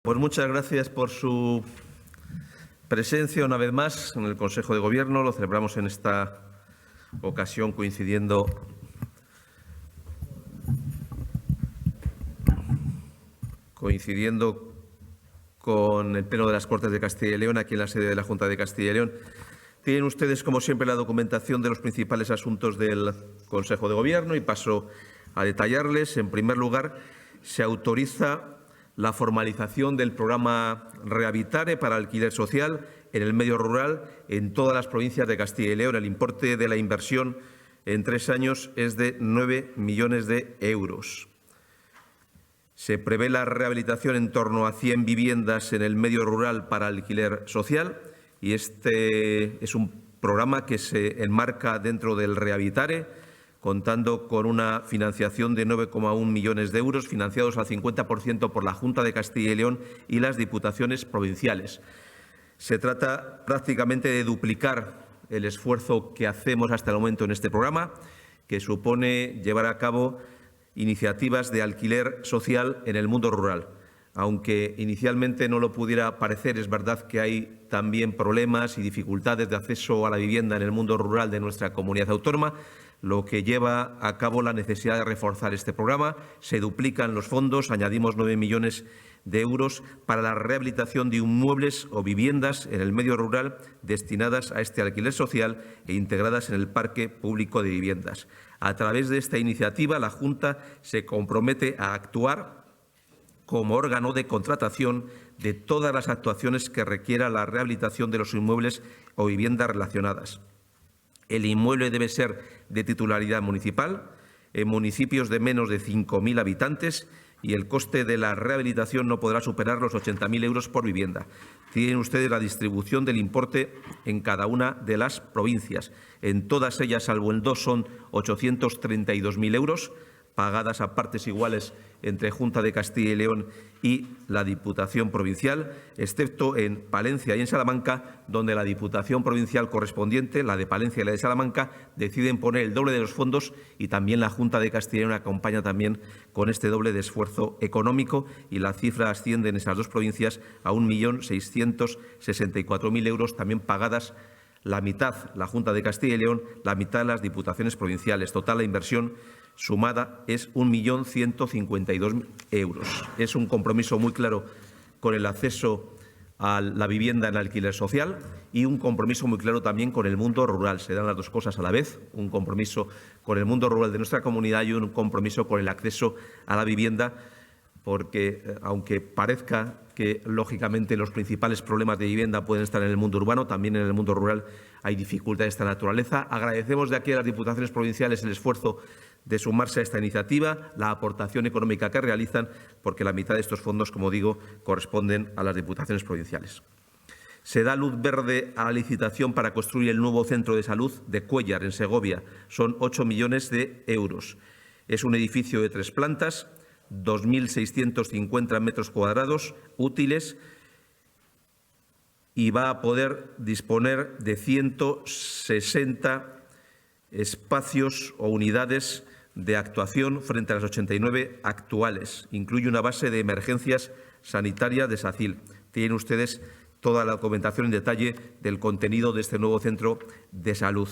Pues muchas gracias por su presencia una vez más en el Consejo de Gobierno. Lo celebramos en esta ocasión coincidiendo con el Pleno de las Cortes de Castilla y León, aquí en la sede de la Junta de Castilla y León. Tienen ustedes, como siempre, la documentación de los principales asuntos del Consejo de Gobierno y paso a detallarles. En primer lugar, se autoriza la formalización del programa Rehabilitare para alquiler social en el medio rural en todas las provincias de Castilla y León. El importe de la inversión en 3 años es de 9 millones de euros. Se prevé la rehabilitación en torno a 100 viviendas en el medio rural para alquiler social y este es un programa que se enmarca dentro del Rehabilitare, contando con una financiación de 9,1 millones de euros, financiados al 50% por la Junta de Castilla y León y las diputaciones provinciales. Se trata prácticamente de duplicar el esfuerzo que hacemos hasta el momento en este programa, que supone llevar a cabo iniciativas de alquiler social en el mundo rural. Aunque inicialmente no lo pudiera parecer, es verdad que hay también problemas y dificultades de acceso a la vivienda en el mundo rural de nuestra comunidad autónoma, lo que lleva a cabo la necesidad de reforzar este programa. Se duplican los fondos, añadimos 9 millones de euros para la rehabilitación de inmuebles o viviendas en el medio rural destinadas a este alquiler social e integradas en el parque público de viviendas. A través de esta iniciativa, la Junta se compromete a actuar como órgano de contratación de todas las actuaciones que requiera la rehabilitación de los inmuebles o viviendas relacionadas. El inmueble debe ser de titularidad municipal, en municipios de menos de 5.000 habitantes y el coste de la rehabilitación no podrá superar los 80.000 euros por vivienda. Tienen ustedes la distribución del importe en cada una de las provincias. En todas ellas, salvo en 2, son 832.000 euros, pagadas a partes iguales entre Junta de Castilla y León y la Diputación Provincial, excepto en Palencia y en Salamanca, donde la Diputación Provincial correspondiente, la de Palencia y la de Salamanca, deciden poner el doble de los fondos y también la Junta de Castilla y León acompaña también con este doble de esfuerzo económico y la cifra asciende en esas dos provincias a 1.664.000 euros, también pagadas la mitad la Junta de Castilla y León, la mitad las Diputaciones Provinciales. Total, la inversión sumada es 1.152.000 euros. Es un compromiso muy claro con el acceso a la vivienda en alquiler social y un compromiso muy claro también con el mundo rural. Se dan las dos cosas a la vez, un compromiso con el mundo rural de nuestra comunidad y un compromiso con el acceso a la vivienda, porque aunque parezca que, lógicamente, los principales problemas de vivienda pueden estar en el mundo urbano, también en el mundo rural hay dificultades de esta naturaleza. Agradecemos de aquí a las Diputaciones Provinciales el esfuerzo de sumarse a esta iniciativa, la aportación económica que realizan, porque la mitad de estos fondos, como digo, corresponden a las Diputaciones Provinciales. Se da luz verde a la licitación para construir el nuevo centro de salud de Cuéllar, en Segovia. Son 8 millones de euros. Es un edificio de 3 plantas, 2.650 metros cuadrados útiles y va a poder disponer de 160 espacios o unidades de actuación frente a las 89 actuales. Incluye una base de emergencias sanitarias de SACIL. Tienen ustedes toda la documentación en detalle del contenido de este nuevo centro de salud.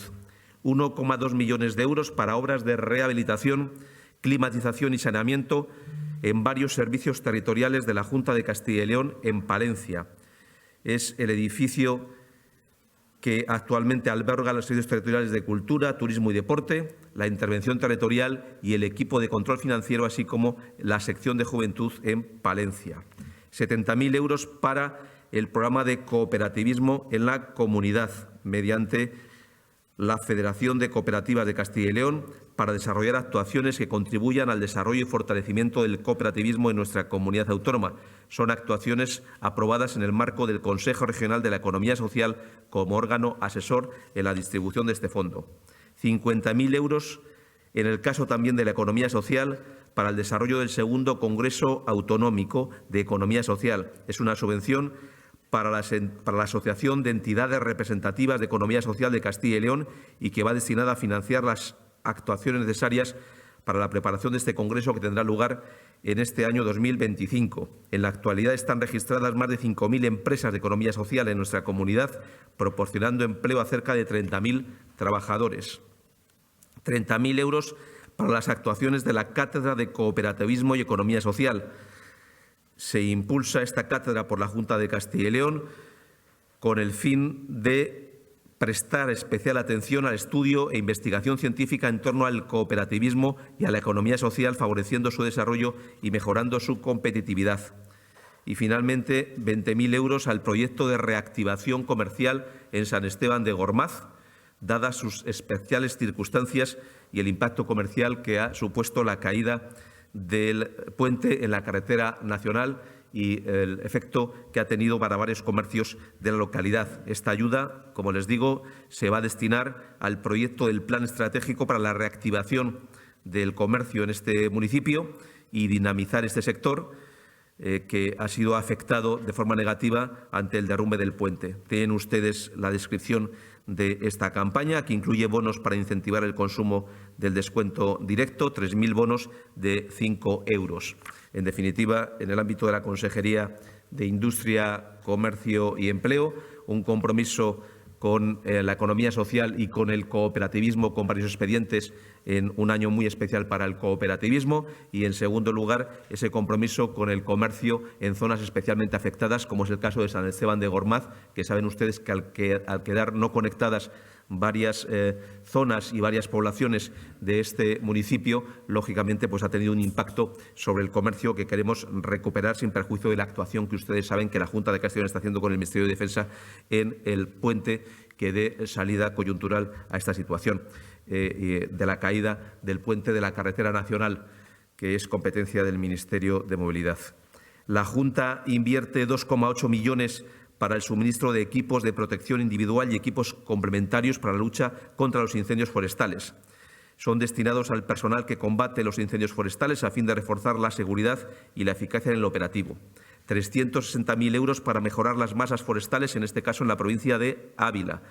1,2 millones de euros para obras de rehabilitación, climatización y saneamiento en varios servicios territoriales de la Junta de Castilla y León en Palencia. Es el edificio que actualmente alberga los servicios territoriales de Cultura, Turismo y Deporte, la Intervención Territorial y el equipo de control financiero, así como la sección de Juventud en Palencia. 70.000 euros para el programa de cooperativismo en la comunidad, mediante la Federación de Cooperativas de Castilla y León, para desarrollar actuaciones que contribuyan al desarrollo y fortalecimiento del cooperativismo en nuestra comunidad autónoma. Son actuaciones aprobadas en el marco del Consejo Regional de la Economía Social como órgano asesor en la distribución de este fondo. 50.000 euros en el caso también de la economía social para el desarrollo del segundo Congreso Autonómico de Economía Social. Es una subvención para la Asociación de Entidades Representativas de Economía Social de Castilla y León y que va destinada a financiar las actuaciones necesarias para la preparación de este congreso que tendrá lugar en este año 2025. En la actualidad están registradas más de 5.000 empresas de economía social en nuestra comunidad, proporcionando empleo a cerca de 30.000 trabajadores. 30.000 euros para las actuaciones de la Cátedra de Cooperativismo y Economía Social. Se impulsa esta cátedra por la Junta de Castilla y León con el fin de prestar especial atención al estudio e investigación científica en torno al cooperativismo y a la economía social, favoreciendo su desarrollo y mejorando su competitividad. Y, finalmente, 20.000 euros al proyecto de reactivación comercial en San Esteban de Gormaz, dadas sus especiales circunstancias y el impacto comercial que ha supuesto la caída del puente en la carretera nacional y el efecto que ha tenido para varios comercios de la localidad. Esta ayuda, como les digo, se va a destinar al proyecto del Plan Estratégico para la reactivación del comercio en este municipio y dinamizar este sector que ha sido afectado de forma negativa ante el derrumbe del puente. Tienen ustedes la descripción de esta campaña, que incluye bonos para incentivar el consumo del descuento directo, 3.000 bonos de 5 euros. En definitiva, en el ámbito de la Consejería de Industria, Comercio y Empleo, un compromiso con la economía social y con el cooperativismo, con varios expedientes en un año muy especial para el cooperativismo, y, en segundo lugar, ese compromiso con el comercio en zonas especialmente afectadas, como es el caso de San Esteban de Gormaz, que saben ustedes que al quedar no conectadas varias zonas y varias poblaciones de este municipio, lógicamente pues ha tenido un impacto sobre el comercio que queremos recuperar sin perjuicio de la actuación que ustedes saben que la Junta de Castilla y León está haciendo con el Ministerio de Defensa en el puente que dé salida coyuntural a esta situación de la caída del puente de la carretera nacional, que es competencia del Ministerio de Movilidad. La Junta invierte 2,8 millones para el suministro de equipos de protección individual y equipos complementarios para la lucha contra los incendios forestales. Son destinados al personal que combate los incendios forestales a fin de reforzar la seguridad y la eficacia en el operativo. 360.000 euros para mejorar las masas forestales, en este caso en la provincia de Ávila.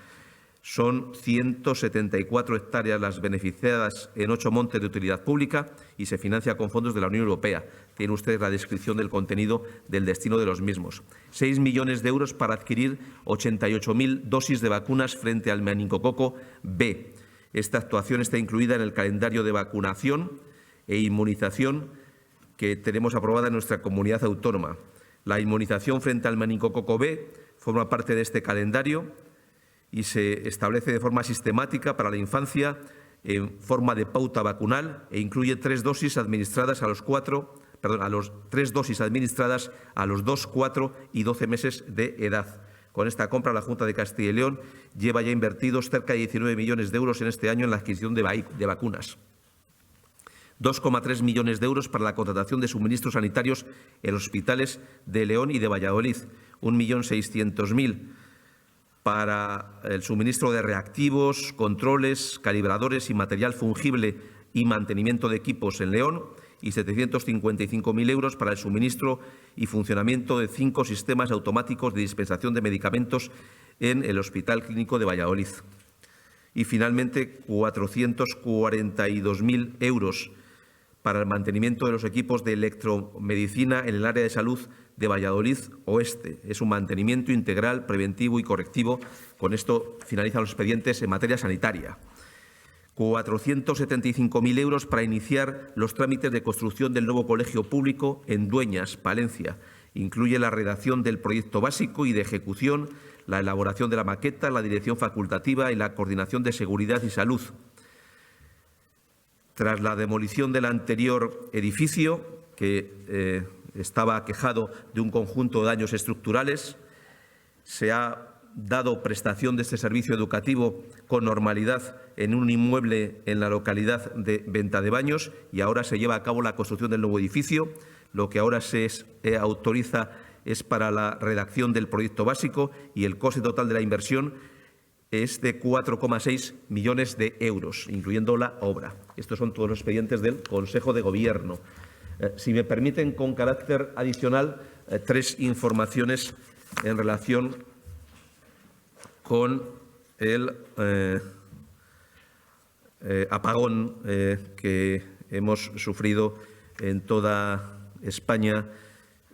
Son 174 hectáreas las beneficiadas en 8 montes de utilidad pública y se financia con fondos de la Unión Europea. Tienen ustedes la descripción del contenido del destino de los mismos. 6 millones de euros para adquirir 88.000 dosis de vacunas frente al meningococo B. Esta actuación está incluida en el calendario de vacunación e inmunización que tenemos aprobada en nuestra comunidad autónoma. La inmunización frente al meningococo B forma parte de este calendario y se establece de forma sistemática para la infancia en forma de pauta vacunal e incluye 3 dosis administradas a los 2, 4 y 12 meses de edad. Con esta compra, la Junta de Castilla y León lleva ya invertidos cerca de 19 millones de euros en este año en la adquisición de vacunas. 2,3 millones de euros para la contratación de suministros sanitarios en los hospitales de León y de Valladolid. 1.600.000 para el suministro de reactivos, controles, calibradores y material fungible y mantenimiento de equipos en León, y 755.000 euros para el suministro y funcionamiento de 5 sistemas automáticos de dispensación de medicamentos en el Hospital Clínico de Valladolid. Y, finalmente, 442.000 euros para el mantenimiento de los equipos de electromedicina en el área de salud de Valladolid Oeste. Es un mantenimiento integral, preventivo y correctivo. Con esto finalizan los expedientes en materia sanitaria. 475.000 euros para iniciar los trámites de construcción del nuevo colegio público en Dueñas, Palencia. Incluye la redacción del proyecto básico y de ejecución, la elaboración de la maqueta, la dirección facultativa y la coordinación de seguridad y salud. Tras la demolición del anterior edificio, que estaba aquejado de un conjunto de daños estructurales, se ha dado prestación de este servicio educativo con normalidad en un inmueble en la localidad de Ventadebaños, y ahora se lleva a cabo la construcción del nuevo edificio. Lo que ahora se autoriza es para la redacción del proyecto básico y el coste total de la inversión es de 4,6 millones de euros, incluyendo la obra. Estos son todos los expedientes del Consejo de Gobierno. Si me permiten, con carácter adicional, 3 informaciones en relación con el apagón que hemos sufrido en toda España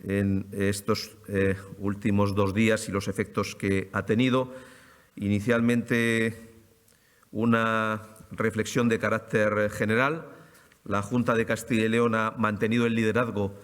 en estos últimos 2 días y los efectos que ha tenido. Inicialmente, una reflexión de carácter general. La Junta de Castilla y León ha mantenido el liderazgo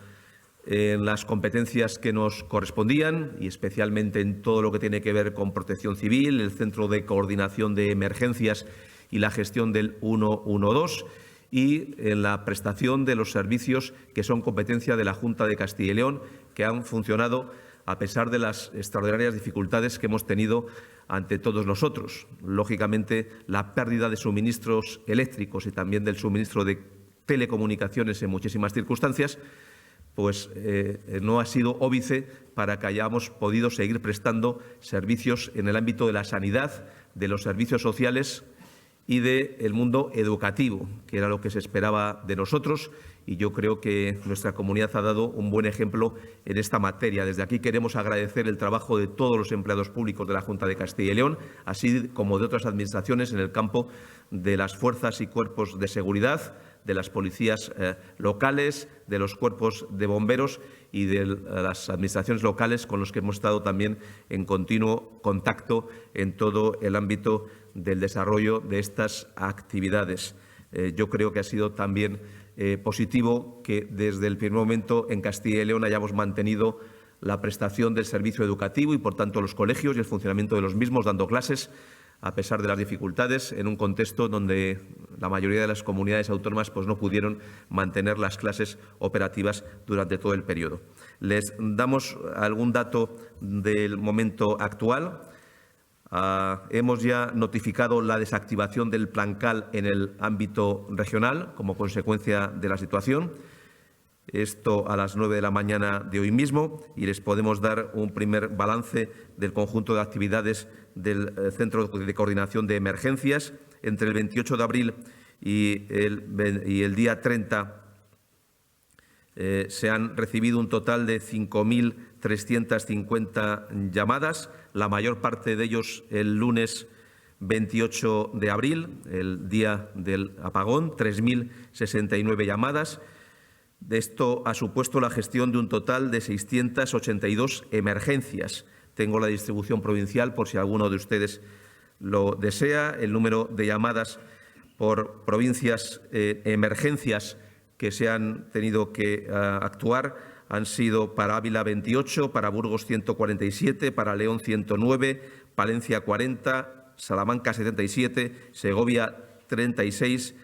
en las competencias que nos correspondían y especialmente en todo lo que tiene que ver con protección civil, el Centro de Coordinación de Emergencias y la gestión del 112 y en la prestación de los servicios que son competencia de la Junta de Castilla y León, que han funcionado a pesar de las extraordinarias dificultades que hemos tenido ante todos nosotros. Lógicamente, la pérdida de suministros eléctricos y también del suministro de telecomunicaciones en muchísimas circunstancias, pues no ha sido óbice para que hayamos podido seguir prestando servicios en el ámbito de la sanidad, de los servicios sociales y del mundo educativo, que era lo que se esperaba de nosotros, y yo creo que nuestra comunidad ha dado un buen ejemplo en esta materia. Desde aquí queremos agradecer el trabajo de todos los empleados públicos de la Junta de Castilla y León, así como de otras administraciones en el campo de las fuerzas y cuerpos de seguridad, de las policías locales, de los cuerpos de bomberos y de las administraciones locales con los que hemos estado también en continuo contacto en todo el ámbito del desarrollo de estas actividades. Yo creo que ha sido también positivo que desde el primer momento en Castilla y León hayamos mantenido la prestación del servicio educativo y, por tanto, los colegios y el funcionamiento de los mismos, dando clases a pesar de las dificultades, en un contexto donde la mayoría de las comunidades autónomas pues, no pudieron mantener las clases operativas durante todo el periodo. Les damos algún dato del momento actual. Hemos ya notificado la desactivación del Plancal en el ámbito regional como consecuencia de la situación. Esto a las 9 de la mañana de hoy mismo, y les podemos dar un primer balance del conjunto de actividades del Centro de Coordinación de Emergencias. Entre el 28 de abril y el día 30 se han recibido un total de 5.350 llamadas, la mayor parte de ellos el lunes 28 de abril, el día del apagón, 3.069 llamadas. Esto ha supuesto la gestión de un total de 682 emergencias. Tengo la distribución provincial por si alguno de ustedes lo desea. El número de llamadas por provincias, emergencias que se han tenido que actuar han sido para Ávila 28, para Burgos 147, para León 109, Palencia 40, Salamanca 77, Segovia 36,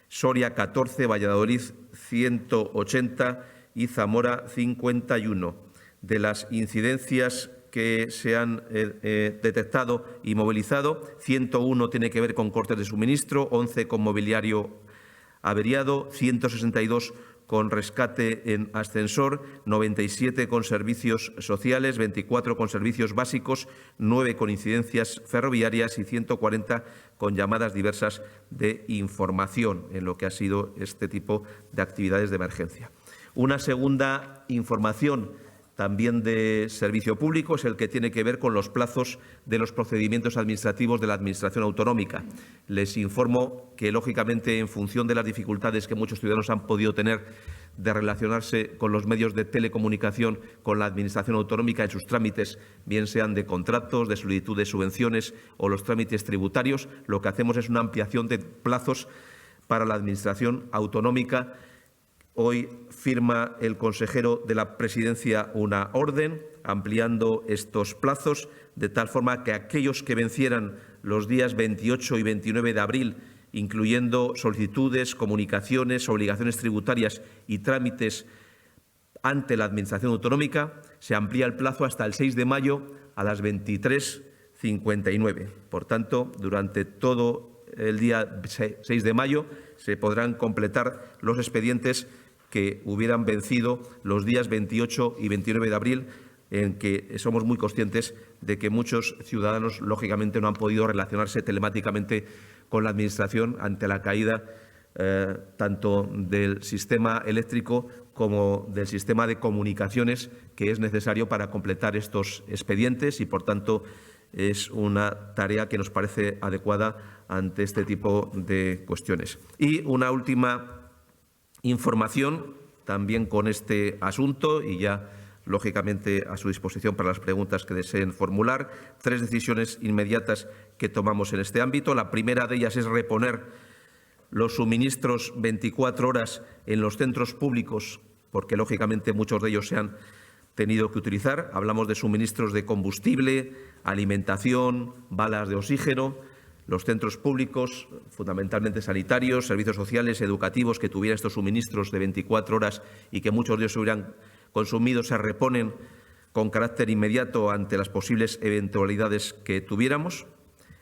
Soria 14, Valladolid 180 y Zamora 51. De las incidencias que se han detectado y movilizado, 101 tiene que ver con cortes de suministro, 11 con mobiliario averiado, 162 con rescate en ascensor, 97 con servicios sociales, 24 con servicios básicos, 9 con incidencias ferroviarias y 140 con llamadas diversas de información en lo que ha sido este tipo de actividades de emergencia. Una segunda información también de servicio público es el que tiene que ver con los plazos de los procedimientos administrativos de la Administración autonómica. Les informo que, lógicamente, en función de las dificultades que muchos ciudadanos han podido tener de relacionarse con los medios de telecomunicación con la Administración autonómica en sus trámites, bien sean de contratos, de solicitud de subvenciones o los trámites tributarios, lo que hacemos es una ampliación de plazos para la Administración autonómica. Hoy firma el consejero de la Presidencia una orden ampliando estos plazos de tal forma que aquellos que vencieran los días 28 y 29 de abril, incluyendo solicitudes, comunicaciones, obligaciones tributarias y trámites ante la Administración autonómica, se amplía el plazo hasta el 6 de mayo a las 23:59. Por tanto, durante todo el día 6 de mayo se podrán completar los expedientes que hubieran vencido los días 28 y 29 de abril, en que somos muy conscientes de que muchos ciudadanos, lógicamente, no han podido relacionarse telemáticamente con la Administración ante la caída tanto del sistema eléctrico como del sistema de comunicaciones que es necesario para completar estos expedientes y, por tanto, es una tarea que nos parece adecuada ante este tipo de cuestiones. Y una última información también con este asunto y ya, lógicamente, a su disposición para las preguntas que deseen formular. 3 decisiones inmediatas que tomamos en este ámbito. La primera de ellas es reponer los suministros 24 horas en los centros públicos, porque, lógicamente, muchos de ellos se han tenido que utilizar. Hablamos de suministros de combustible, alimentación, balas de oxígeno. Los centros públicos, fundamentalmente sanitarios, servicios sociales, educativos, que tuvieran estos suministros de 24 horas y que muchos de ellos se hubieran consumido, se reponen con carácter inmediato ante las posibles eventualidades que tuviéramos.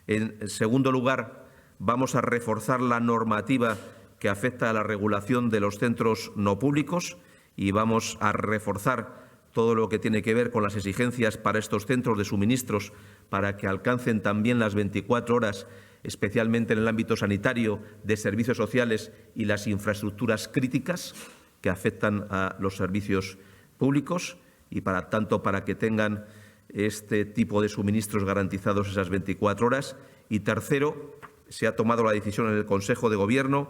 En segundo lugar, vamos a reforzar la normativa que afecta a la regulación de los centros no públicos y vamos a reforzar todo lo que tiene que ver con las exigencias para estos centros de suministros para que alcancen también las 24 horas, especialmente en el ámbito sanitario, de servicios sociales y las infraestructuras críticas que afectan a los servicios públicos y, para que tengan este tipo de suministros garantizados esas 24 horas. Y tercero, se ha tomado la decisión en el Consejo de Gobierno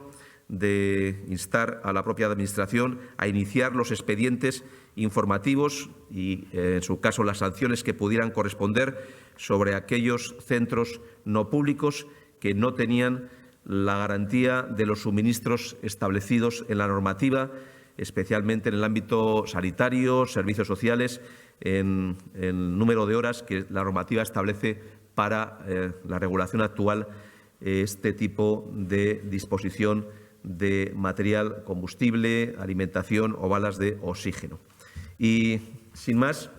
de instar a la propia Administración a iniciar los expedientes informativos y, en su caso, las sanciones que pudieran corresponder sobre aquellos centros no públicos que no tenían la garantía de los suministros establecidos en la normativa, especialmente en el ámbito sanitario, servicios sociales, en el número de horas que la normativa establece para la regulación actual, este tipo de disposición de material combustible, alimentación o balas de oxígeno. Y, sin más,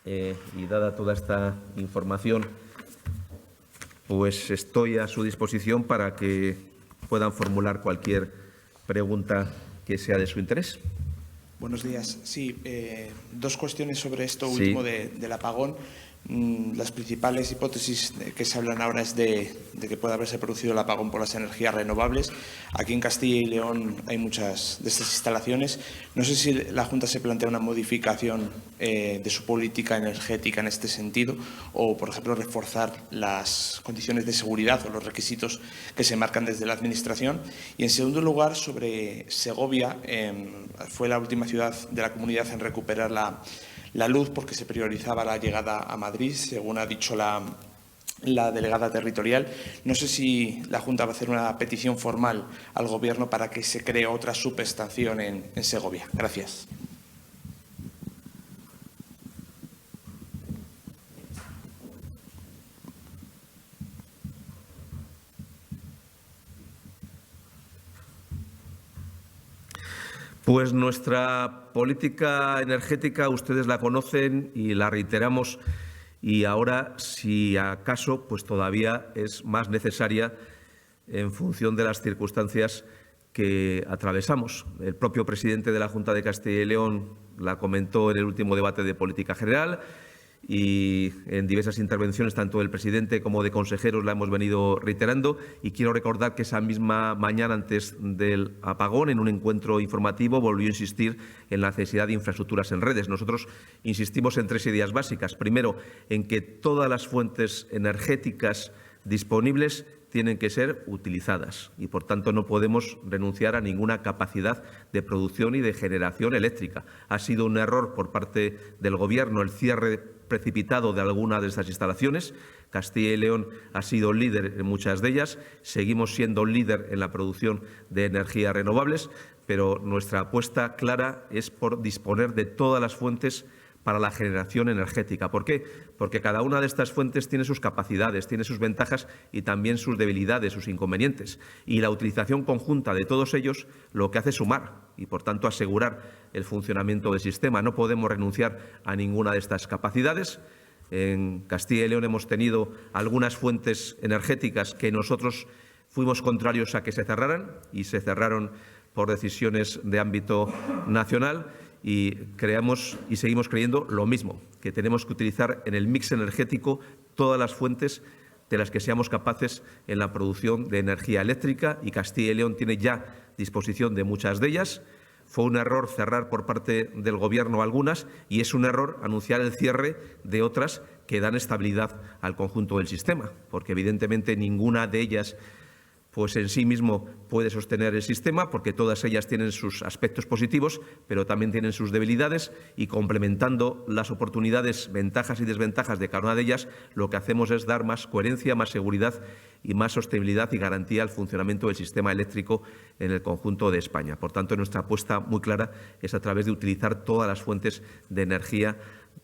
y dada toda esta información, pues estoy a su disposición para que puedan formular cualquier pregunta que sea de su interés. Buenos días. Sí, 2 cuestiones sobre esto último del apagón. Las principales hipótesis que se hablan ahora es de que puede haberse producido el apagón por las energías renovables. Aquí en Castilla y León hay muchas de estas instalaciones. No sé si la Junta se plantea una modificación de su política energética en este sentido o, por ejemplo, reforzar las condiciones de seguridad o los requisitos que se marcan desde la Administración. Y, en segundo lugar, sobre Segovia, fue la última ciudad de la comunidad en recuperar la luz porque se priorizaba la llegada a Madrid, según ha dicho la delegada territorial. No sé si la Junta va a hacer una petición formal al Gobierno para que se cree otra subestación en Segovia. Gracias. Pues nuestra política energética ustedes la conocen y la reiteramos, y ahora, si acaso, pues todavía es más necesaria en función de las circunstancias que atravesamos. El propio presidente de la Junta de Castilla y León la comentó en el último debate de política general y en diversas intervenciones, tanto del presidente como de consejeros, la hemos venido reiterando. Y quiero recordar que esa misma mañana, antes del apagón, en un encuentro informativo, volvió a insistir en la necesidad de infraestructuras en redes. Nosotros insistimos en 3 ideas básicas. Primero, en que todas las fuentes energéticas disponibles tienen que ser utilizadas y, por tanto, no podemos renunciar a ninguna capacidad de producción y de generación eléctrica. Ha sido un error por parte del Gobierno el cierre precipitado de alguna de estas instalaciones. Castilla y León ha sido líder en muchas de ellas. Seguimos siendo líder en la producción de energías renovables, pero nuestra apuesta clara es por disponer de todas las fuentes para la generación energética. ¿Por qué? Porque cada una de estas fuentes tiene sus capacidades, tiene sus ventajas y también sus debilidades, sus inconvenientes. Y la utilización conjunta de todos ellos lo que hace es sumar y, por tanto, asegurar el funcionamiento del sistema. No podemos renunciar a ninguna de estas capacidades. En Castilla y León hemos tenido algunas fuentes energéticas que nosotros fuimos contrarios a que se cerraran y se cerraron por decisiones de ámbito nacional. Y creamos y seguimos creyendo lo mismo, que tenemos que utilizar en el mix energético todas las fuentes de las que seamos capaces en la producción de energía eléctrica, y Castilla y León tiene ya disposición de muchas de ellas. Fue un error cerrar por parte del Gobierno algunas y es un error anunciar el cierre de otras que dan estabilidad al conjunto del sistema, porque evidentemente ninguna de ellas pues en sí mismo puede sostener el sistema, porque todas ellas tienen sus aspectos positivos, pero también tienen sus debilidades, y complementando las oportunidades, ventajas y desventajas de cada una de ellas, lo que hacemos es dar más coherencia, más seguridad y más sostenibilidad y garantía al funcionamiento del sistema eléctrico en el conjunto de España. Por tanto, nuestra apuesta muy clara es a través de utilizar todas las fuentes de energía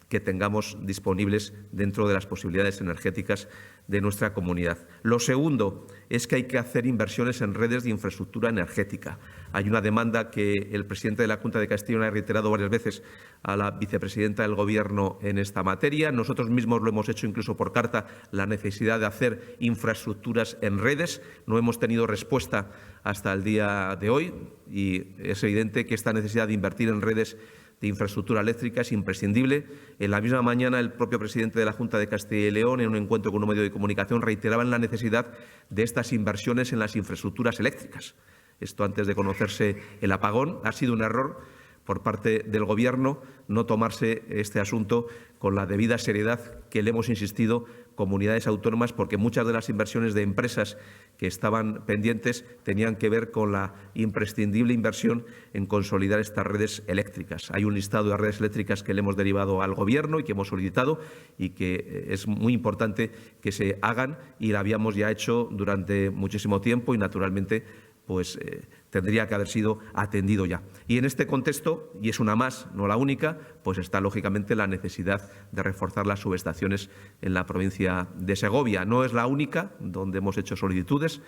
que tengamos disponibles dentro de las posibilidades energéticas de nuestra comunidad. Lo segundo es que hay que hacer inversiones en redes de infraestructura energética. Hay una demanda que el presidente de la Junta de Castilla y León ha reiterado varias veces a la vicepresidenta del Gobierno en esta materia. Nosotros mismos lo hemos hecho incluso por carta, la necesidad de hacer infraestructuras en redes. No hemos tenido respuesta hasta el día de hoy y es evidente que esta necesidad de invertir en redes de infraestructura eléctrica es imprescindible. En la misma mañana, el propio presidente de la Junta de Castilla y León, en un encuentro con un medio de comunicación, reiteraba la necesidad de estas inversiones en las infraestructuras eléctricas. Esto antes de conocerse el apagón. Ha sido un error por parte del Gobierno no tomarse este asunto con la debida seriedad que le hemos insistido comunidades autónomas, porque muchas de las inversiones de empresas que estaban pendientes tenían que ver con la imprescindible inversión en consolidar estas redes eléctricas. Hay un listado de redes eléctricas que le hemos derivado al Gobierno y que hemos solicitado y que es muy importante que se hagan, y la habíamos ya hecho durante muchísimo tiempo y, naturalmente, pues tendría que haber sido atendido ya. Y en este contexto, y es una más, no la única, pues está lógicamente la necesidad de reforzar las subestaciones en la provincia de Segovia. No es la única donde hemos hecho solicitudes,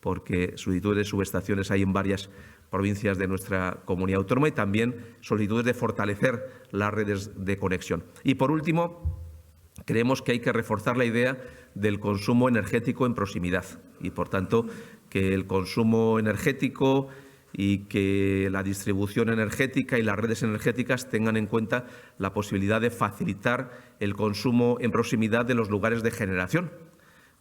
porque solicitudes de subestaciones hay en varias provincias de nuestra comunidad autónoma, y también solicitudes de fortalecer las redes de conexión. Y por último, creemos que hay que reforzar la idea del consumo energético en proximidad y, por tanto, que el consumo energético y que la distribución energética y las redes energéticas tengan en cuenta la posibilidad de facilitar el consumo en proximidad de los lugares de generación,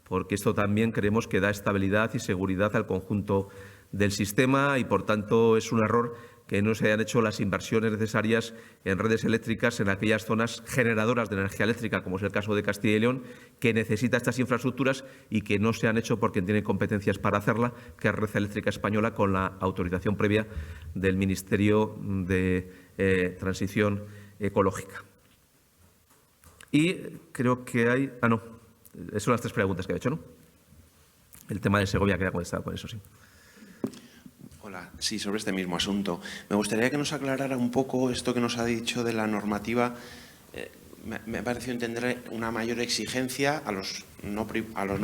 porque esto también creemos que da estabilidad y seguridad al conjunto del sistema y, por tanto, es un error que no se hayan hecho las inversiones necesarias en redes eléctricas en aquellas zonas generadoras de energía eléctrica, como es el caso de Castilla y León, que necesita estas infraestructuras y que no se han hecho porque tiene competencias para hacerla, que es Red Eléctrica Española, con la autorización previa del Ministerio de Transición Ecológica. Y creo que hay… Esas son las tres preguntas que he hecho, ¿no? El tema de Segovia queda contestado con eso, sí. Hola, sí, sobre este mismo asunto. Me gustaría que nos aclarara un poco esto que nos ha dicho de la normativa. Me ha parecido entender una mayor exigencia a los no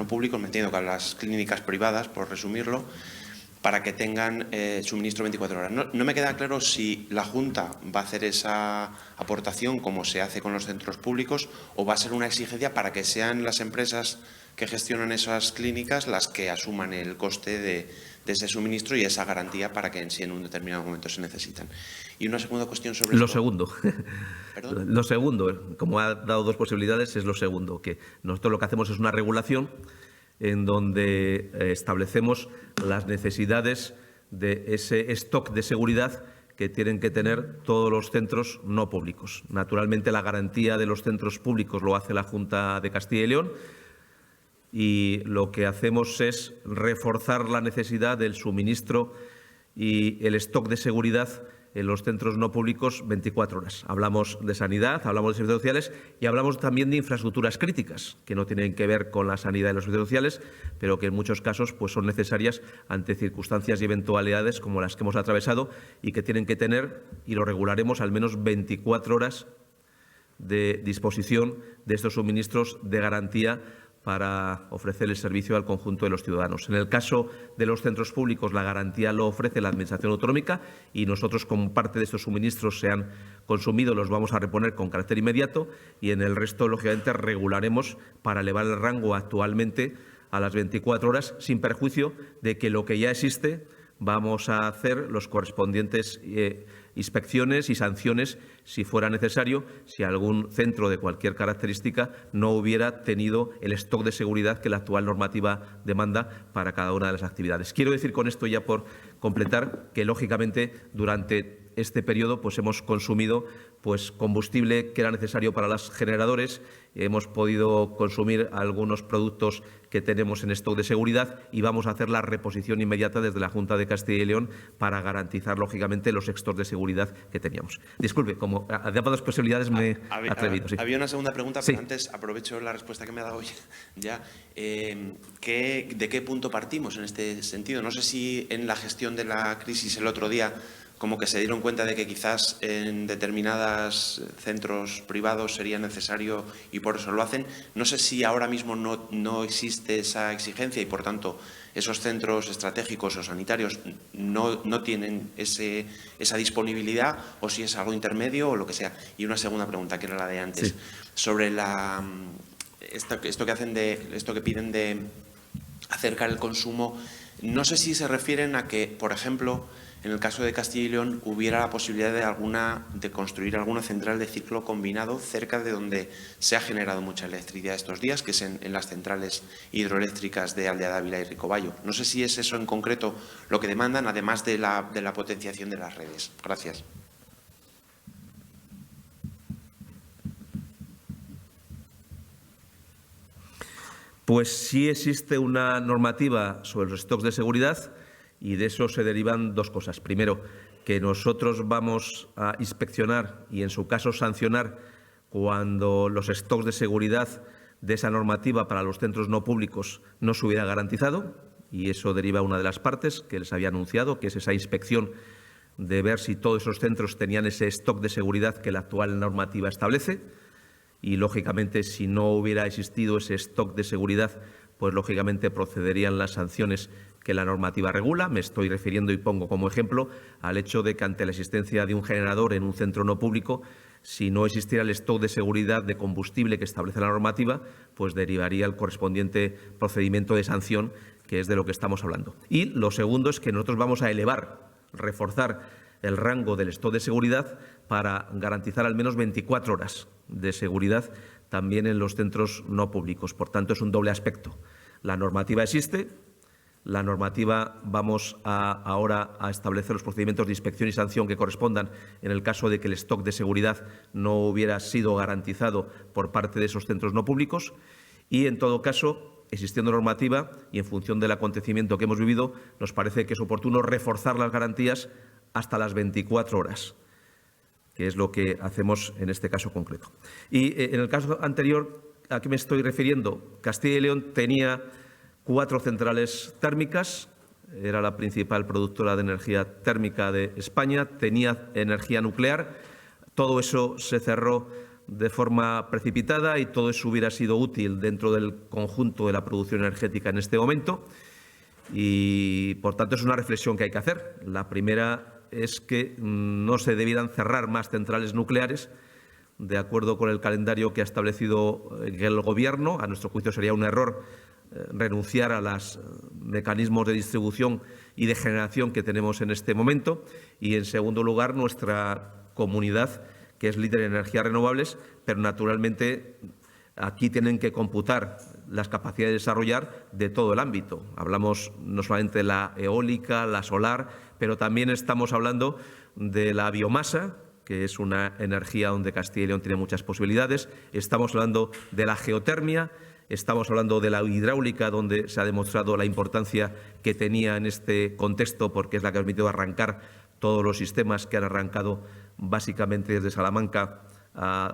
públicos, me entiendo que a las clínicas privadas, por resumirlo, para que tengan suministro 24 horas. No me queda claro si la Junta va a hacer esa aportación como se hace con los centros públicos, o va a ser una exigencia para que sean las empresas que gestionan esas clínicas las que asuman el coste de ese suministro y esa garantía para que en un determinado momento se necesitan. Y una segunda cuestión sobre lo esto. Segundo. ¿Perdón? Lo segundo, como ha dado dos posibilidades, es lo segundo, que nosotros lo que hacemos es una regulación en donde establecemos las necesidades de ese stock de seguridad que tienen que tener todos los centros no públicos. Naturalmente, la garantía de los centros públicos lo hace la Junta de Castilla y León, y lo que hacemos es reforzar la necesidad del suministro y el stock de seguridad en los centros no públicos 24 horas. Hablamos de sanidad, hablamos de servicios sociales y hablamos también de infraestructuras críticas, que no tienen que ver con la sanidad y los servicios sociales, pero que en muchos casos pues, son necesarias ante circunstancias y eventualidades como las que hemos atravesado, y que tienen que tener, y lo regularemos, al menos 24 horas de disposición de estos suministros de garantía para ofrecer el servicio al conjunto de los ciudadanos. En el caso de los centros públicos, la garantía lo ofrece la Administración autonómica, y nosotros, como parte de estos suministros se han consumido, los vamos a reponer con carácter inmediato, y en el resto, lógicamente, regularemos para elevar el rango actualmente a las 24 horas, sin perjuicio de que lo que ya existe vamos a hacer los correspondientes inspecciones y sanciones si fuera necesario, si algún centro de cualquier característica no hubiera tenido el stock de seguridad que la actual normativa demanda para cada una de las actividades. Quiero decir con esto, ya por completar, que lógicamente durante este periodo pues hemos consumido pues combustible que era necesario para los generadores, hemos podido consumir algunos productos que tenemos en stock de seguridad y vamos a hacer la reposición inmediata desde la Junta de Castilla y León para garantizar, lógicamente, los stocks de seguridad que teníamos. Disculpe, como ha dado las posibilidades me he atrevido. Sí. Había una segunda pregunta, pero antes aprovecho la respuesta que me ha dado ya. ¿De qué punto partimos en este sentido? No sé si en la gestión de la crisis el otro día como que se dieron cuenta de que quizás en determinados centros privados sería necesario y por eso lo hacen. No sé si ahora mismo no existe esa exigencia y, por tanto, esos centros estratégicos o sanitarios no tienen esa disponibilidad o si es algo intermedio o lo que sea. Y una segunda pregunta, que era la de antes, sí, sobre esto que piden de acercar el consumo. No sé si se refieren a que, por ejemplo, en el caso de Castilla y León hubiera la posibilidad de construir alguna central de ciclo combinado cerca de donde se ha generado mucha electricidad estos días, que es en las centrales hidroeléctricas de Aldea Dávila y Ricobayo. No sé si es eso en concreto lo que demandan, además de la potenciación de las redes. Gracias. Pues sí existe una normativa sobre los stocks de seguridad y de eso se derivan dos cosas. Primero, que nosotros vamos a inspeccionar y, en su caso, sancionar cuando los stocks de seguridad de esa normativa para los centros no públicos no se hubiera garantizado, y eso deriva una de las partes que les había anunciado, que es esa inspección de ver si todos esos centros tenían ese stock de seguridad que la actual normativa establece. Y, lógicamente, si no hubiera existido ese stock de seguridad, pues, lógicamente, procederían las sanciones que la normativa regula. Me estoy refiriendo y pongo como ejemplo al hecho de que, ante la existencia de un generador en un centro no público, si no existiera el stock de seguridad de combustible que establece la normativa, pues derivaría el correspondiente procedimiento de sanción, que es de lo que estamos hablando. Y lo segundo es que nosotros vamos a reforzar el rango del stock de seguridad para garantizar al menos 24 horas de seguridad también en los centros no públicos. Por tanto, es un doble aspecto. La normativa existe. La normativa vamos ahora a establecer los procedimientos de inspección y sanción que correspondan en el caso de que el stock de seguridad no hubiera sido garantizado por parte de esos centros no públicos y, en todo caso, existiendo normativa y en función del acontecimiento que hemos vivido, nos parece que es oportuno reforzar las garantías hasta las 24 horas, que es lo que hacemos en este caso concreto. Y en el caso anterior, ¿a qué me estoy refiriendo? Castilla y León tenía 4 centrales térmicas, era la principal productora de energía térmica de España, tenía energía nuclear. Todo eso se cerró de forma precipitada y todo eso hubiera sido útil dentro del conjunto de la producción energética en este momento. Y, por tanto, es una reflexión que hay que hacer. La primera es que no se debieran cerrar más centrales nucleares de acuerdo con el calendario que ha establecido el Gobierno. A nuestro juicio sería un error renunciar a los mecanismos de distribución y de generación que tenemos en este momento. Y, en segundo lugar, nuestra comunidad, que es líder en energías renovables, pero naturalmente aquí tienen que computar las capacidades de desarrollar de todo el ámbito. Hablamos no solamente de la eólica, la solar, pero también estamos hablando de la biomasa, que es una energía donde Castilla y León tiene muchas posibilidades. Estamos hablando de la geotermia. Estamos hablando de la hidráulica, donde se ha demostrado la importancia que tenía en este contexto, porque es la que ha permitido arrancar todos los sistemas que han arrancado básicamente desde Salamanca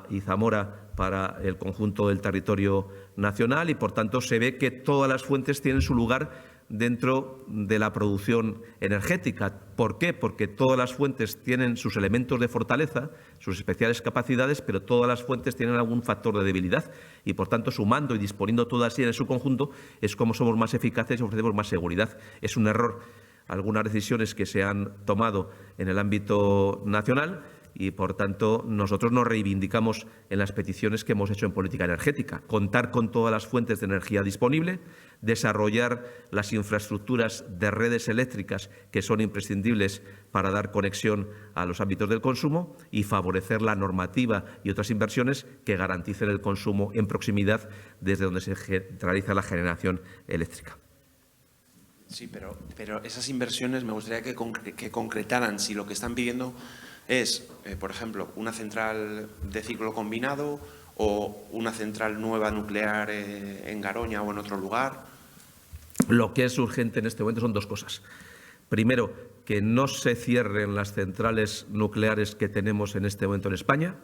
y Zamora para el conjunto del territorio nacional. Y, por tanto, se ve que todas las fuentes tienen su lugar dentro de la producción energética. ¿Por qué? Porque todas las fuentes tienen sus elementos de fortaleza, sus especiales capacidades, pero todas las fuentes tienen algún factor de debilidad y, por tanto, sumando y disponiendo todas ellas en su conjunto es como somos más eficaces y ofrecemos más seguridad. Es un error algunas decisiones que se han tomado en el ámbito nacional y, por tanto, nosotros nos reivindicamos en las peticiones que hemos hecho en política energética. Contar con todas las fuentes de energía disponible, desarrollar las infraestructuras de redes eléctricas que son imprescindibles para dar conexión a los ámbitos del consumo y favorecer la normativa y otras inversiones que garanticen el consumo en proximidad desde donde se realiza la generación eléctrica. Sí, pero esas inversiones me gustaría que concretaran si lo que están pidiendo es, por ejemplo, una central de ciclo combinado o una central nueva nuclear en Garoña o en otro lugar? Lo que es urgente en este momento son dos cosas. Primero, que no se cierren las centrales nucleares que tenemos en este momento en España.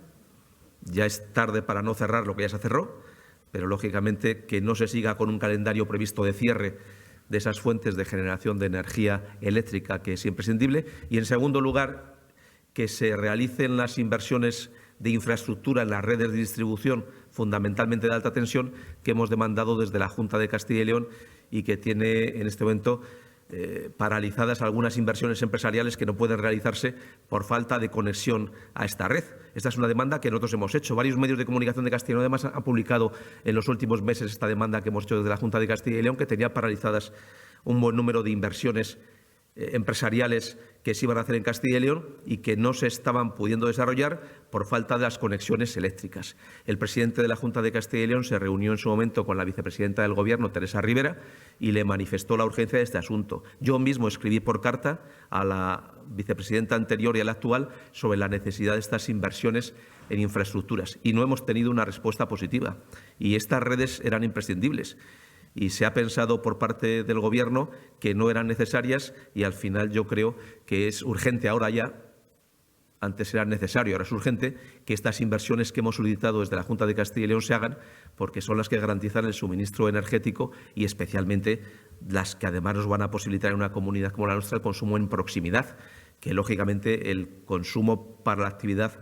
Ya es tarde para no cerrar lo que ya se cerró, pero lógicamente que no se siga con un calendario previsto de cierre de esas fuentes de generación de energía eléctrica, que es imprescindible. Y, en segundo lugar, que se realicen las inversiones de infraestructura en las redes de distribución, fundamentalmente de alta tensión, que hemos demandado desde la Junta de Castilla y León y que tiene en este momento paralizadas algunas inversiones empresariales que no pueden realizarse por falta de conexión a esta red. Esta es una demanda que nosotros hemos hecho. Varios medios de comunicación de Castilla y León además han publicado en los últimos meses esta demanda que hemos hecho desde la Junta de Castilla y León, que tenía paralizadas un buen número de inversiones empresariales que se iban a hacer en Castilla y León y que no se estaban pudiendo desarrollar por falta de las conexiones eléctricas. El presidente de la Junta de Castilla y León se reunió en su momento con la vicepresidenta del Gobierno, Teresa Rivera, y le manifestó la urgencia de este asunto. Yo mismo escribí por carta a la vicepresidenta anterior y a la actual sobre la necesidad de estas inversiones en infraestructuras y no hemos tenido una respuesta positiva. Y estas redes eran imprescindibles. Y se ha pensado por parte del Gobierno que no eran necesarias y al final yo creo que es urgente ahora ya, antes era necesario, ahora es urgente, que estas inversiones que hemos solicitado desde la Junta de Castilla y León se hagan porque son las que garantizan el suministro energético y especialmente las que además nos van a posibilitar en una comunidad como la nuestra el consumo en proximidad, que lógicamente el consumo para la actividad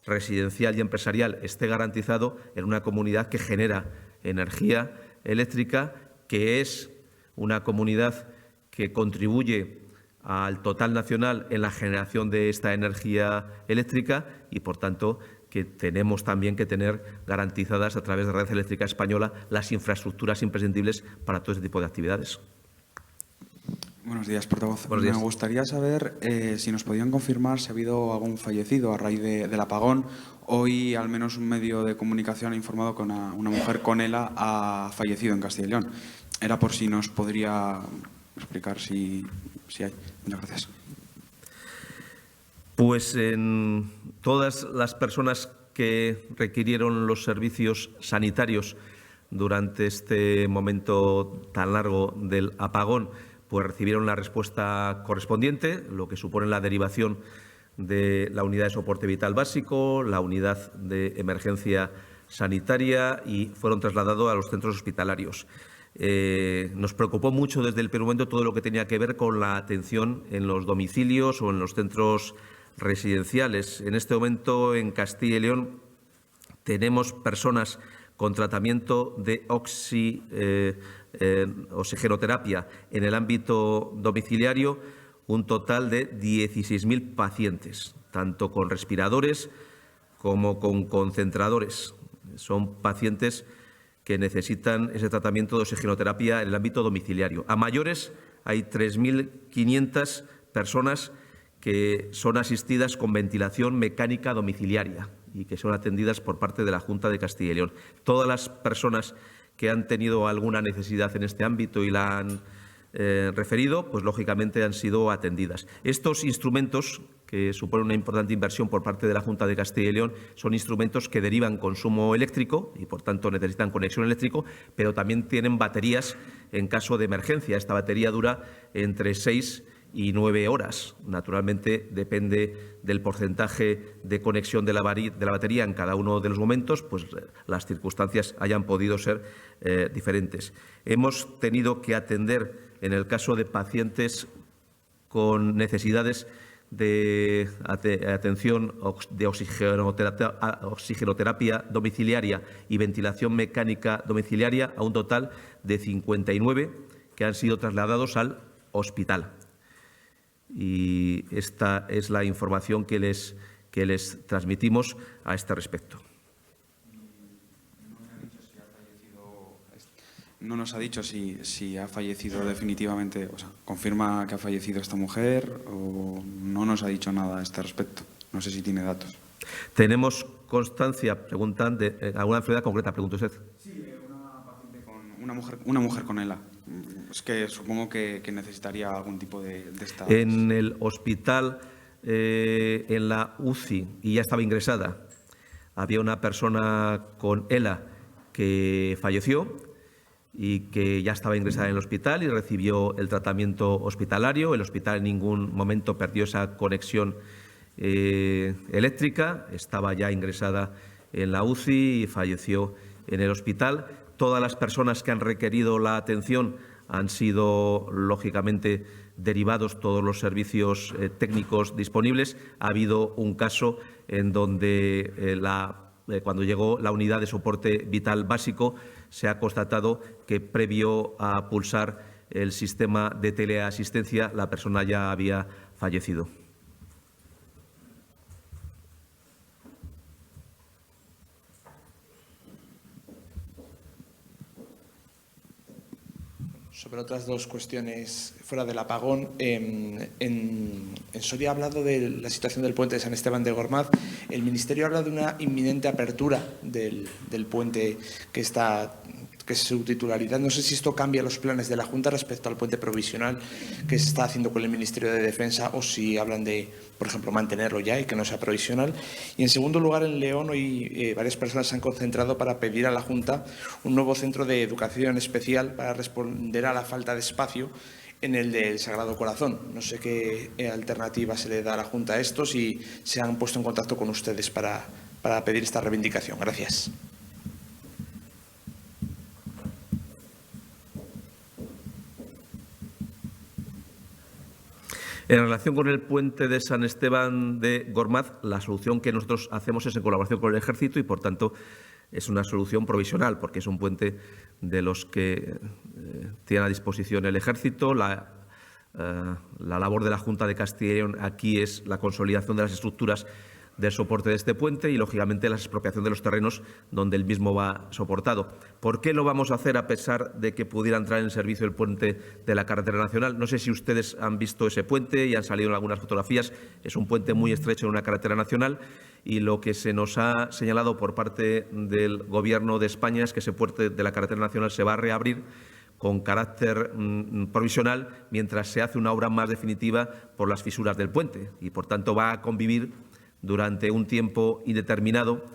residencial y empresarial esté garantizado en una comunidad que genera energía eléctrica, que es una comunidad que contribuye al total nacional en la generación de esta energía eléctrica y, por tanto, que tenemos también que tener garantizadas a través de la red eléctrica española las infraestructuras imprescindibles para todo este tipo de actividades. Buenos días, portavoz. Buenos días. Me gustaría saber si nos podían confirmar si ha habido algún fallecido a raíz del apagón. Hoy, al menos un medio de comunicación ha informado que una mujer con ELA ha fallecido en Castilla y León. Era por si nos podría explicar si hay. Muchas gracias. Pues en todas las personas que requirieron los servicios sanitarios durante este momento tan largo del apagón, pues recibieron la respuesta correspondiente, lo que supone la derivación de la unidad de soporte vital básico, la unidad de emergencia sanitaria y fueron trasladados a los centros hospitalarios. Nos preocupó mucho desde el primer momento todo lo que tenía que ver con la atención en los domicilios o en los centros residenciales. En este momento, en Castilla y León, tenemos personas con tratamiento de oxigenoterapia en el ámbito domiciliario, un total de 16.000 pacientes, tanto con respiradores como con concentradores. Son pacientes que necesitan ese tratamiento de oxigenoterapia en el ámbito domiciliario. A mayores hay 3.500 personas que son asistidas con ventilación mecánica domiciliaria y que son atendidas por parte de la Junta de Castilla y León. Todas las personas que han tenido alguna necesidad en este ámbito y la han referido, pues lógicamente han sido atendidas. Estos instrumentos, que suponen una importante inversión por parte de la Junta de Castilla y León, son instrumentos que derivan consumo eléctrico y, por tanto, necesitan conexión eléctrica, pero también tienen baterías en caso de emergencia. Esta batería dura entre 6 y 9 horas. Naturalmente, depende del porcentaje de conexión de la batería en cada uno de los momentos, pues las circunstancias hayan podido ser diferentes. Hemos tenido que atender, en el caso de pacientes con necesidades de atención de oxigenoterapia domiciliaria y ventilación mecánica domiciliaria, a un total de 59 que han sido trasladados al hospital. Y esta es la información que les transmitimos a este respecto. No nos ha dicho si ha fallecido definitivamente, o sea, confirma que ha fallecido esta mujer o no nos ha dicho nada a este respecto. No sé si tiene datos. ¿Tenemos constancia, preguntan, de alguna enfermedad concreta? Pregunta usted. Sí, una paciente con una mujer con ELA. Es que supongo que necesitaría algún tipo de esta. En el hospital en la UCI y ya estaba ingresada. Había una persona con ELA que falleció y que ya estaba ingresada en el hospital y recibió el tratamiento hospitalario. El hospital en ningún momento perdió esa conexión eléctrica, estaba ya ingresada en la UCI y falleció en el hospital. Todas las personas que han requerido la atención han sido, lógicamente, derivados todos los servicios técnicos disponibles. Ha habido un caso en donde cuando llegó la unidad de soporte vital básico se ha constatado que previo a pulsar el sistema de teleasistencia la persona ya había fallecido. Sobre otras dos cuestiones fuera del apagón, en Soria ha hablado de la situación del puente de San Esteban de Gormaz. El Ministerio habla de una inminente apertura del puente que es su titularidad. No sé si esto cambia los planes de la Junta respecto al puente provisional que se está haciendo con el Ministerio de Defensa o si hablan de, por ejemplo, mantenerlo ya y que no sea provisional. Y, en segundo lugar, en León hoy varias personas se han concentrado para pedir a la Junta un nuevo centro de educación especial para responder a la falta de espacio en el del Sagrado Corazón. No sé qué alternativa se le da a la Junta a esto, si se han puesto en contacto con ustedes para pedir esta reivindicación. Gracias. En relación con el puente de San Esteban de Gormaz, la solución que nosotros hacemos es en colaboración con el Ejército y, por tanto, es una solución provisional, porque es un puente de los que tiene a disposición el Ejército. La labor de la Junta de Castilla y León aquí es la consolidación de las estructuras del soporte de este puente y, lógicamente, la expropiación de los terrenos donde el mismo va soportado. ¿Por qué lo vamos a hacer a pesar de que pudiera entrar en servicio el puente de la carretera nacional? No sé si ustedes han visto ese puente y han salido en algunas fotografías. Es un puente muy estrecho en una carretera nacional y lo que se nos ha señalado por parte del Gobierno de España es que ese puente de la carretera nacional se va a reabrir con carácter provisional mientras se hace una obra más definitiva por las fisuras del puente y, por tanto, va a convivir durante un tiempo indeterminado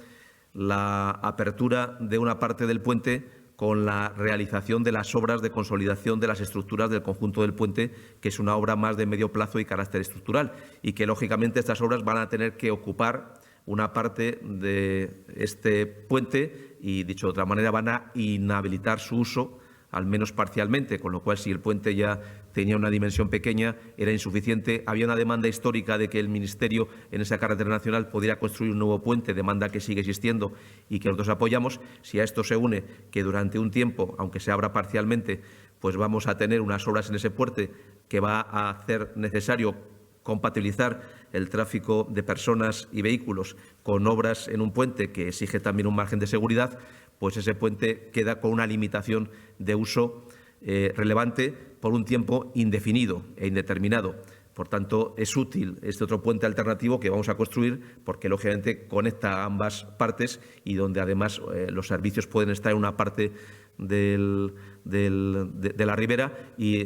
la apertura de una parte del puente con la realización de las obras de consolidación de las estructuras del conjunto del puente, que es una obra más de medio plazo y carácter estructural, y que, lógicamente, estas obras van a tener que ocupar una parte de este puente y, dicho de otra manera, van a inhabilitar su uso, al menos parcialmente, con lo cual, si el puente ya tenía una dimensión pequeña, era insuficiente. Había una demanda histórica de que el Ministerio en esa carretera nacional pudiera construir un nuevo puente, demanda que sigue existiendo y que nosotros apoyamos. Si a esto se une que durante un tiempo, aunque se abra parcialmente, pues vamos a tener unas obras en ese puente que va a hacer necesario compatibilizar el tráfico de personas y vehículos con obras en un puente que exige también un margen de seguridad, pues ese puente queda con una limitación de uso relevante por un tiempo indefinido e indeterminado. Por tanto, es útil este otro puente alternativo que vamos a construir porque, lógicamente, conecta a ambas partes y donde, además, los servicios pueden estar en una parte de la ribera y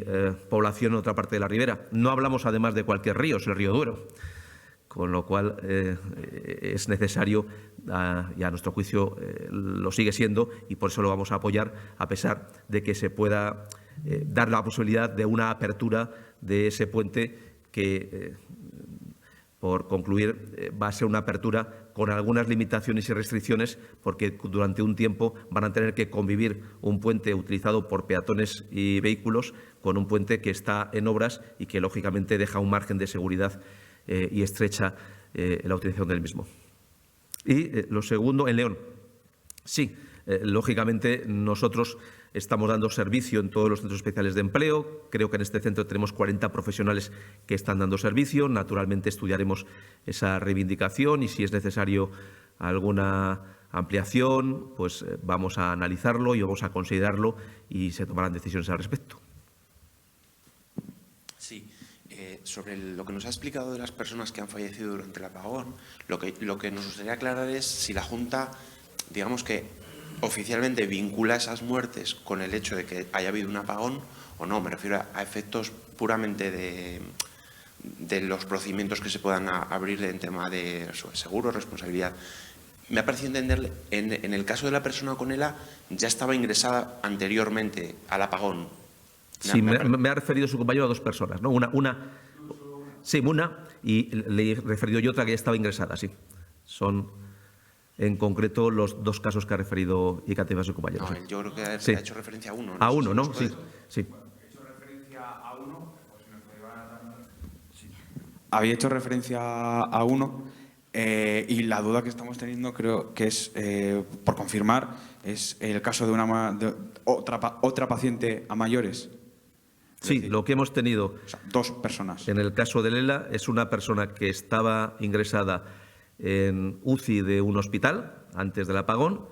población en otra parte de la ribera. No hablamos, además, de cualquier río, es el río Duero. Con lo cual es necesario, y a nuestro juicio lo sigue siendo, y por eso lo vamos a apoyar, a pesar de que se pueda dar la posibilidad de una apertura de ese puente que, por concluir, va a ser una apertura con algunas limitaciones y restricciones, porque durante un tiempo van a tener que convivir un puente utilizado por peatones y vehículos con un puente que está en obras y que, lógicamente, deja un margen de seguridad y estrecha la utilización del mismo. Y lo segundo, en León. Sí, lógicamente nosotros estamos dando servicio en todos los centros especiales de empleo. Creo que en este centro tenemos 40 profesionales que están dando servicio. Naturalmente estudiaremos esa reivindicación y, si es necesario alguna ampliación, pues vamos a analizarlo y vamos a considerarlo y se tomarán decisiones al respecto. Sí. Sobre lo que nos ha explicado de las personas que han fallecido durante el apagón, lo que nos gustaría aclarar es si la Junta, digamos que oficialmente vincula esas muertes con el hecho de que haya habido un apagón o no. Me refiero a efectos puramente de los procedimientos que se puedan abrir en tema de seguro, responsabilidad. Me ha parecido entender, en el caso de la persona con ELA, ya estaba ingresada anteriormente al apagón. Sí, me ha referido su compañero a dos personas, ¿no? Sí, una, y le he referido yo otra que ya estaba ingresada, sí. Son, en concreto, los dos casos que ha referido Icateva a su compañero. No, sí. yo creo que Sí. ha hecho referencia a uno. A uno, ¿no? Sí, sí. Había hecho referencia a uno y la duda que estamos teniendo creo que es, por confirmar, es el caso de otra paciente a mayores. Sí, lo que hemos tenido O sea, dos personas. en el caso de Lela es una persona que estaba ingresada en UCI de un hospital antes del apagón,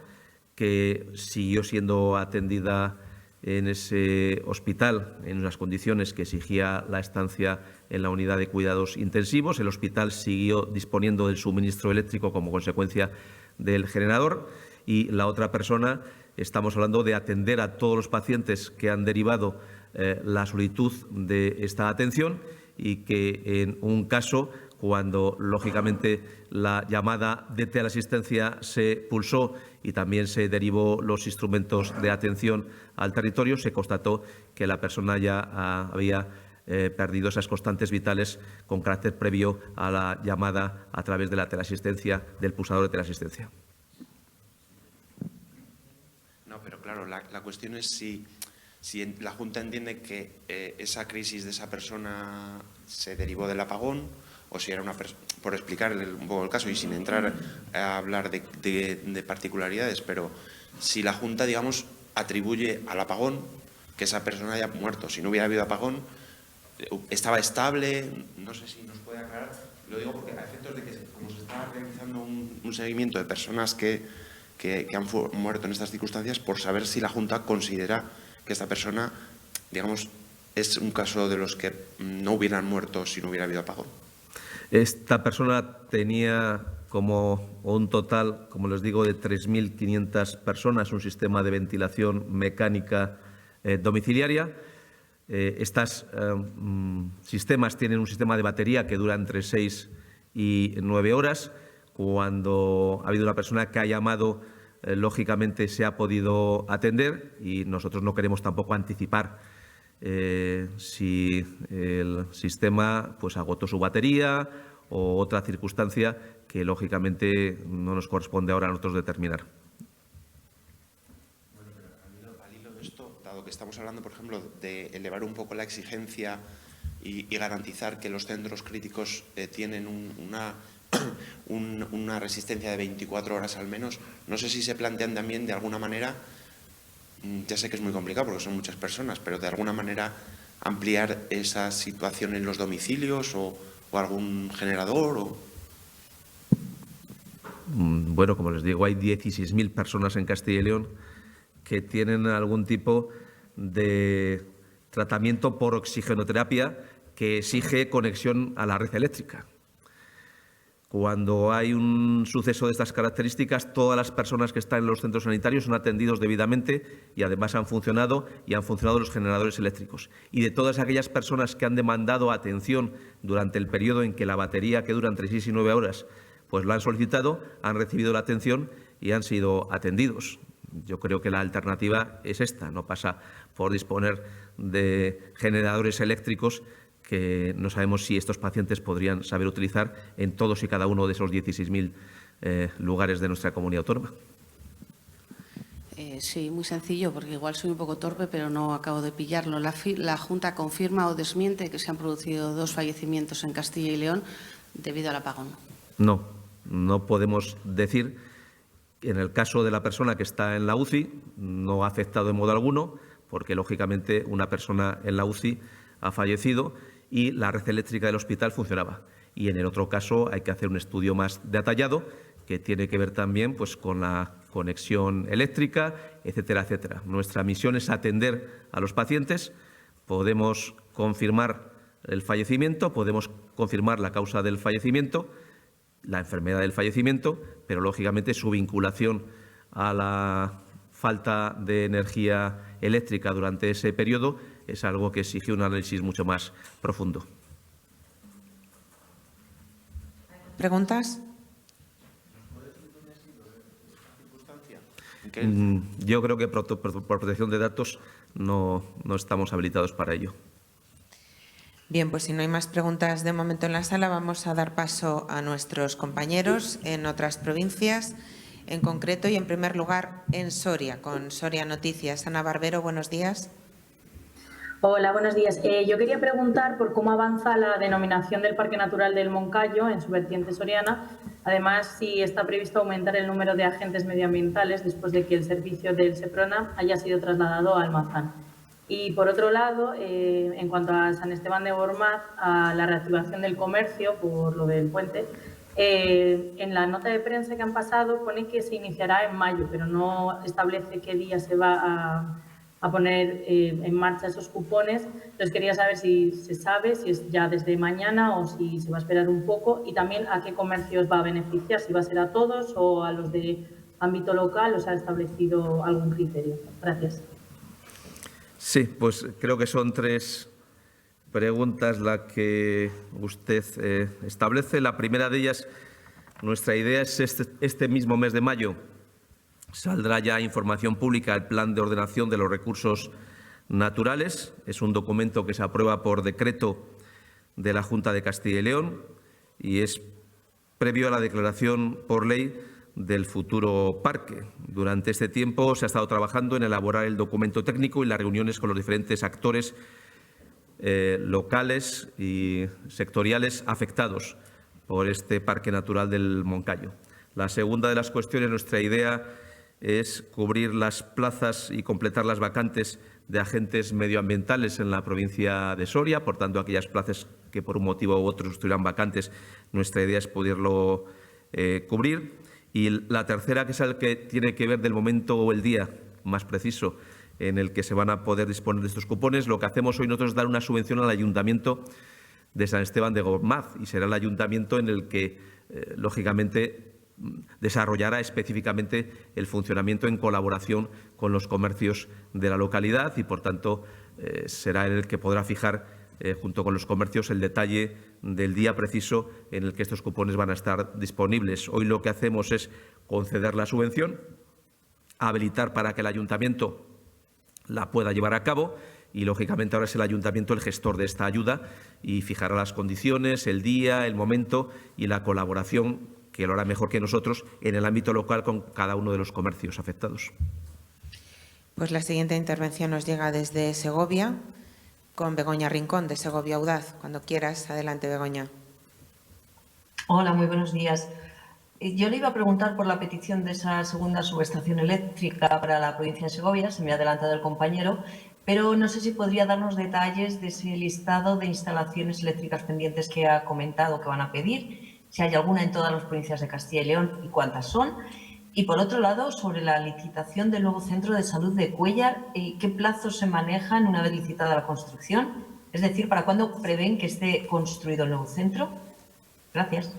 que siguió siendo atendida en ese hospital en unas condiciones que exigía la estancia en la unidad de cuidados intensivos. El hospital siguió disponiendo del suministro eléctrico como consecuencia del generador y la otra persona, estamos hablando de atender a todos los pacientes que han derivado la solicitud de esta atención y que en un caso, cuando lógicamente la llamada de teleasistencia se pulsó y también se derivó los instrumentos de atención al territorio, se constató que la persona ya había perdido esas constantes vitales con carácter previo a la llamada a través de la teleasistencia, del pulsador de teleasistencia. No, pero claro, la cuestión es si la Junta entiende que esa crisis de esa persona se derivó del apagón o si era una persona, por explicar un poco el caso y sin entrar a hablar de particularidades, pero si la Junta, digamos, atribuye al apagón que esa persona haya muerto, si no hubiera habido apagón, estaba estable, no sé si nos puede aclarar, lo digo porque a efectos de que como se está realizando un seguimiento de personas que han muerto en estas circunstancias, por saber si la Junta considera que esta persona, digamos, es un caso de los que no hubieran muerto si no hubiera habido apagón. Esta persona tenía como un total, como les digo, de 3.500 personas, un sistema de ventilación mecánica domiciliaria. Estos sistemas tienen un sistema de batería que dura entre 6 y 9 horas. Cuando ha habido una persona que ha llamado, lógicamente se ha podido atender y nosotros no queremos tampoco anticipar si el sistema pues agotó su batería o otra circunstancia que lógicamente no nos corresponde ahora a nosotros determinar. Bueno, pero al hilo de esto, dado que estamos hablando, por ejemplo, de elevar un poco la exigencia y garantizar que los centros críticos tienen una resistencia de 24 horas al menos, no sé si se plantean también de alguna manera, ya sé que es muy complicado porque son muchas personas, pero de alguna manera ampliar esa situación en los domicilios o algún generador. Bueno, como les digo, hay 16.000 personas en Castilla y León que tienen algún tipo de tratamiento por oxigenoterapia que exige conexión a la red eléctrica. Cuando hay un suceso de estas características, todas las personas que están en los centros sanitarios son atendidos debidamente y además han funcionado los generadores eléctricos. Y de todas aquellas personas que han demandado atención durante el periodo en que la batería, que dura entre 6 y 9 horas, pues lo han solicitado, han recibido la atención y han sido atendidos. Yo creo que la alternativa es esta, no pasa por disponer de generadores eléctricos que no sabemos si estos pacientes podrían saber utilizar en todos y cada uno de esos 16.000 lugares de nuestra comunidad autónoma. Sí, muy sencillo, porque igual soy un poco torpe, pero no acabo de pillarlo. La Junta confirma o desmiente que se han producido 2 fallecimientos en Castilla y León debido al apagón. No, no podemos decir. En el caso de la persona que está en la UCI, no ha afectado en modo alguno, porque lógicamente una persona en la UCI ha fallecido y la red eléctrica del hospital funcionaba. Y en el otro caso hay que hacer un estudio más detallado que tiene que ver también pues, con la conexión eléctrica, etcétera, etcétera. Nuestra misión es atender a los pacientes. Podemos confirmar el fallecimiento, podemos confirmar la causa del fallecimiento, la enfermedad del fallecimiento, pero lógicamente su vinculación a la falta de energía eléctrica durante ese periodo es algo que exige un análisis mucho más profundo. preguntas? Yo creo que por protección de datos no estamos habilitados para ello. Bien, pues si no hay más preguntas de momento en la sala, vamos a dar paso a nuestros compañeros en otras provincias, en concreto y en primer lugar en Soria, con Soria Noticias. Ana Barbero, buenos días. Hola, buenos días. Yo quería preguntar por cómo avanza la denominación del Parque Natural del Moncayo en su vertiente soriana. Además, si está previsto aumentar el número de agentes medioambientales después de que el servicio del Seprona haya sido trasladado a Almazán. Y, por otro lado, en cuanto a San Esteban de Gormaz, a la reactivación del comercio por lo del puente, en la nota de prensa que han pasado pone que se iniciará en mayo, pero no establece qué día se va a poner en marcha esos cupones. Entonces, quería saber si se sabe, si es ya desde mañana o si se va a esperar un poco, y también a qué comercios va a beneficiar, si va a ser a todos o a los de ámbito local, o se ha establecido algún criterio. Gracias. Sí, pues creo que son 3 preguntas las que usted establece. La primera de ellas, nuestra idea es este mismo mes de mayo saldrá ya información pública el Plan de Ordenación de los Recursos Naturales. Es un documento que se aprueba por decreto de la Junta de Castilla y León y es previo a la declaración por ley del futuro parque. Durante este tiempo se ha estado trabajando en elaborar el documento técnico y las reuniones con los diferentes actores locales y sectoriales afectados por este Parque Natural del Moncayo. La segunda de las cuestiones, nuestra idea es cubrir las plazas y completar las vacantes de agentes medioambientales en la provincia de Soria. Por tanto, aquellas plazas que por un motivo u otro estuvieran vacantes, nuestra idea es poderlo cubrir. Y la tercera, que es el que tiene que ver del momento o el día más preciso en el que se van a poder disponer de estos cupones. Lo que hacemos hoy nosotros es dar una subvención al Ayuntamiento de San Esteban de Gormaz y será el Ayuntamiento en el que, lógicamente, desarrollará específicamente el funcionamiento en colaboración con los comercios de la localidad y, por tanto, será el que podrá fijar junto con los comercios el detalle del día preciso en el que estos cupones van a estar disponibles. Hoy lo que hacemos es conceder la subvención, habilitar para que el Ayuntamiento la pueda llevar a cabo y, lógicamente, ahora es el Ayuntamiento el gestor de esta ayuda y fijará las condiciones, el día, el momento y la colaboración, que lo hará mejor que nosotros, en el ámbito local con cada uno de los comercios afectados. Pues la siguiente intervención nos llega desde Segovia, con Begoña Rincón, de Segovia Audaz. Cuando quieras, adelante, Begoña. Hola, muy buenos días. Yo le iba a preguntar por la petición de esa segunda subestación eléctrica para la provincia de Segovia, se me ha adelantado el compañero, pero no sé si podría darnos detalles de ese listado de instalaciones eléctricas pendientes que ha comentado que van a pedir, si hay alguna en todas las provincias de Castilla y León y cuántas son. Y, por otro lado, sobre la licitación del nuevo centro de salud de Cuéllar, ¿qué plazos se manejan una vez licitada la construcción? Es decir, ¿para cuándo prevén que esté construido el nuevo centro? Gracias.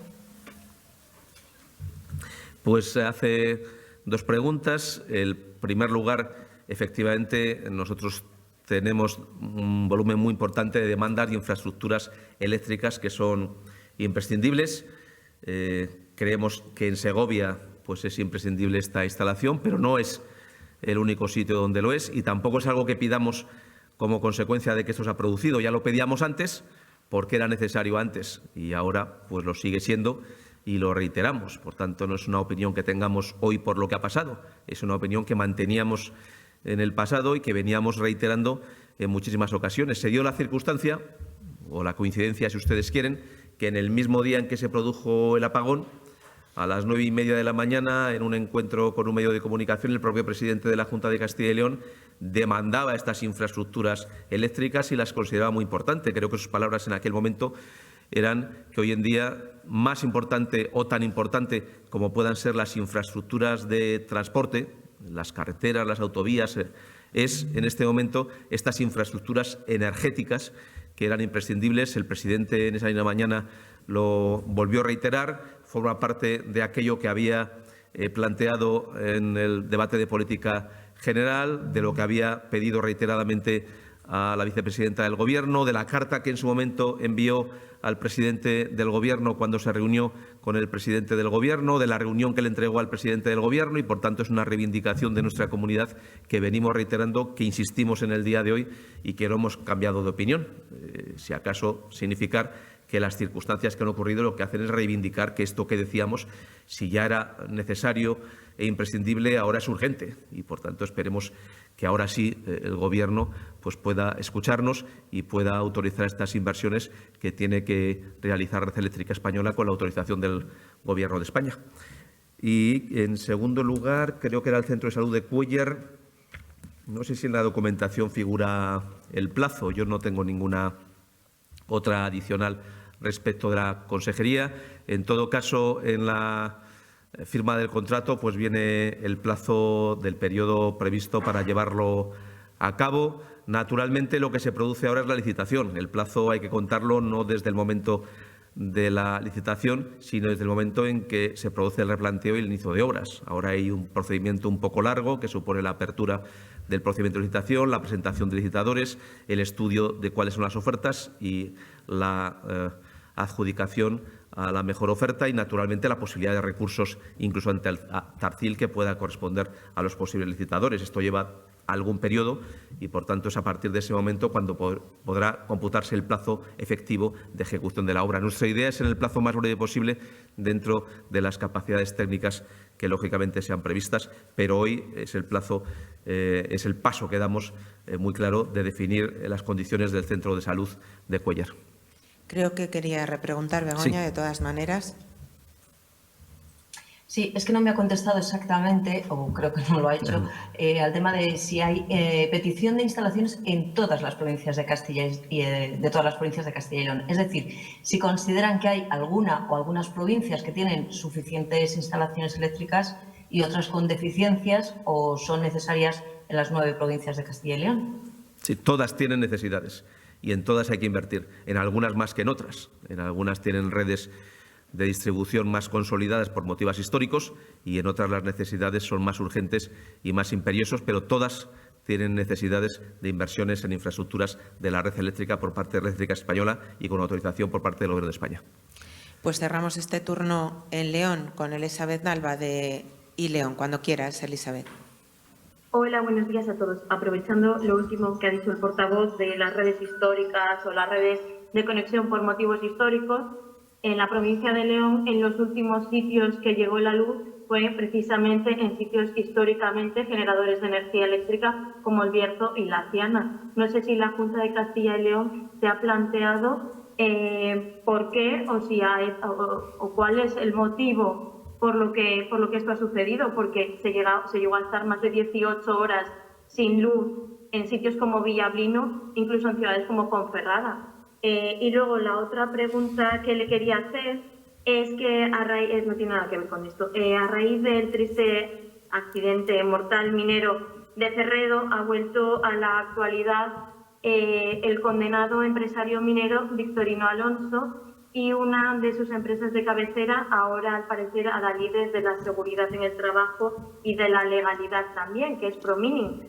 Pues hace 2 preguntas. En primer lugar, efectivamente, nosotros tenemos un volumen muy importante de demandas de infraestructuras eléctricas que son imprescindibles. Creemos que en Segovia pues es imprescindible esta instalación, pero no es el único sitio donde lo es y tampoco es algo que pidamos como consecuencia de que esto se ha producido. Ya lo pedíamos antes porque era necesario antes y ahora pues lo sigue siendo y lo reiteramos. Por tanto, no es una opinión que tengamos hoy por lo que ha pasado, es una opinión que manteníamos en el pasado y que veníamos reiterando en muchísimas ocasiones. Se dio la circunstancia, o la coincidencia si ustedes quieren, que en el mismo día en que se produjo el apagón, a las 9:30 de la mañana, en un encuentro con un medio de comunicación, el propio presidente de la Junta de Castilla y León demandaba estas infraestructuras eléctricas y las consideraba muy importantes. Creo que sus palabras en aquel momento eran que hoy en día más importante o tan importante como puedan ser las infraestructuras de transporte, las carreteras, las autovías, es en este momento estas infraestructuras energéticas que eran imprescindibles. El presidente en esa misma mañana lo volvió a reiterar, forma parte de aquello que había planteado en el debate de política general, de lo que había pedido reiteradamente a la vicepresidenta del Gobierno, de la carta que en su momento envió al presidente del Gobierno cuando se reunió con el presidente del Gobierno, de la reunión que le entregó al presidente del Gobierno, y por tanto es una reivindicación de nuestra comunidad que venimos reiterando, que insistimos en el día de hoy y que no hemos cambiado de opinión. Si acaso significar que las circunstancias que han ocurrido lo que hacen es reivindicar que esto que decíamos, si ya era necesario e imprescindible, ahora es urgente, y por tanto esperemos que ahora sí el Gobierno pues pueda escucharnos y pueda autorizar estas inversiones que tiene que realizar Red Eléctrica Española con la autorización del Gobierno de España. Y, en segundo lugar, creo que era el Centro de Salud de Cuéllar. No sé si en la documentación figura el plazo. Yo no tengo ninguna otra adicional respecto de la consejería. En todo caso, en la firma del contrato pues viene el plazo del periodo previsto para llevarlo a cabo. Naturalmente, lo que se produce ahora es la licitación. El plazo hay que contarlo no desde el momento de la licitación, sino desde el momento en que se produce el replanteo y el inicio de obras. Ahora hay un procedimiento un poco largo que supone la apertura del procedimiento de licitación, la presentación de licitadores, el estudio de cuáles son las ofertas y la adjudicación a la mejor oferta y, naturalmente, la posibilidad de recursos incluso ante el Tarcil que pueda corresponder a los posibles licitadores. Esto lleva algún periodo y, por tanto, es a partir de ese momento cuando podrá computarse el plazo efectivo de ejecución de la obra. Nuestra idea es en el plazo más breve posible dentro de las capacidades técnicas que, lógicamente, sean previstas, pero hoy es el plazo, es el paso que damos muy claro de definir las condiciones del Centro de Salud de Cuéllar. Creo que quería repreguntar, Begoña, Sí. de todas maneras. Sí, es que no me ha contestado exactamente, o creo que no lo ha hecho, al tema de si hay petición de instalaciones en todas las provincias de Castilla y de todas las provincias de Castilla y León. Es decir, si consideran que hay alguna o algunas provincias que tienen suficientes instalaciones eléctricas y otras con deficiencias, o son necesarias en las 9 provincias de Castilla y León. Sí, todas tienen necesidades y en todas hay que invertir, en algunas más que en otras. En algunas tienen redes de distribución más consolidadas por motivos históricos y en otras las necesidades son más urgentes y más imperiosos, pero todas tienen necesidades de inversiones en infraestructuras de la red eléctrica por parte de Red Eléctrica Española y con autorización por parte del Gobierno de España. Pues cerramos este turno en León con Elizabeth Nalva de iLeón. Cuando quieras, Elizabeth. Hola, buenos días a todos. Aprovechando lo último que ha dicho el portavoz de las redes históricas o las redes de conexión por motivos históricos, en la provincia de León, en los últimos sitios que llegó la luz fue precisamente en sitios históricamente generadores de energía eléctrica como el Bierzo y la Ciana. No sé si la Junta de Castilla y León se ha planteado por qué o cuál es el motivo por lo que esto ha sucedido, porque se llegó a estar más de 18 horas sin luz en sitios como Villablino, incluso en ciudades como Ponferrada. Y luego la otra pregunta que le quería hacer es que no tiene nada que ver con esto. A raíz del triste accidente mortal minero de Cerredo, ha vuelto a la actualidad el condenado empresario minero Victorino Alonso, y una de sus empresas de cabecera, ahora al parecer adalides de la seguridad en el trabajo y de la legalidad también, que es Promining.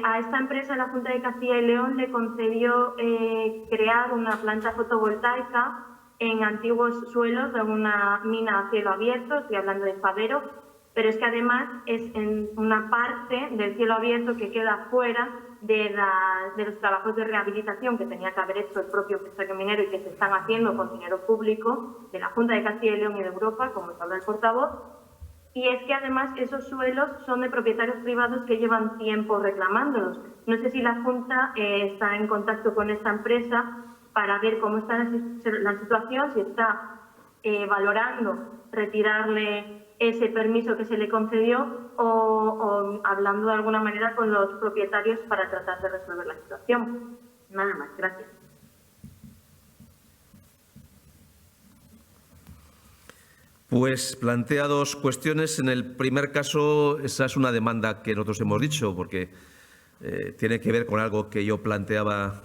A esta empresa la Junta de Castilla y León le concedió crear una planta fotovoltaica en antiguos suelos de una mina a cielo abierto, estoy hablando de Fabero, pero es que además es en una parte del cielo abierto que queda fuera de los trabajos de rehabilitación que tenía que haber hecho el propio empresario minero y que se están haciendo con dinero público de la Junta de Castilla y León y de Europa, como habla el portavoz. Y es que además esos suelos son de propietarios privados que llevan tiempo reclamándolos. No sé si la Junta está en contacto con esta empresa para ver cómo está la situación, si está valorando retirarle ese permiso que se le concedió o hablando de alguna manera con los propietarios para tratar de resolver la situación. Nada más, gracias. Pues plantea dos cuestiones. En el primer caso, esa es una demanda que nosotros hemos dicho, porque tiene que ver con algo que yo planteaba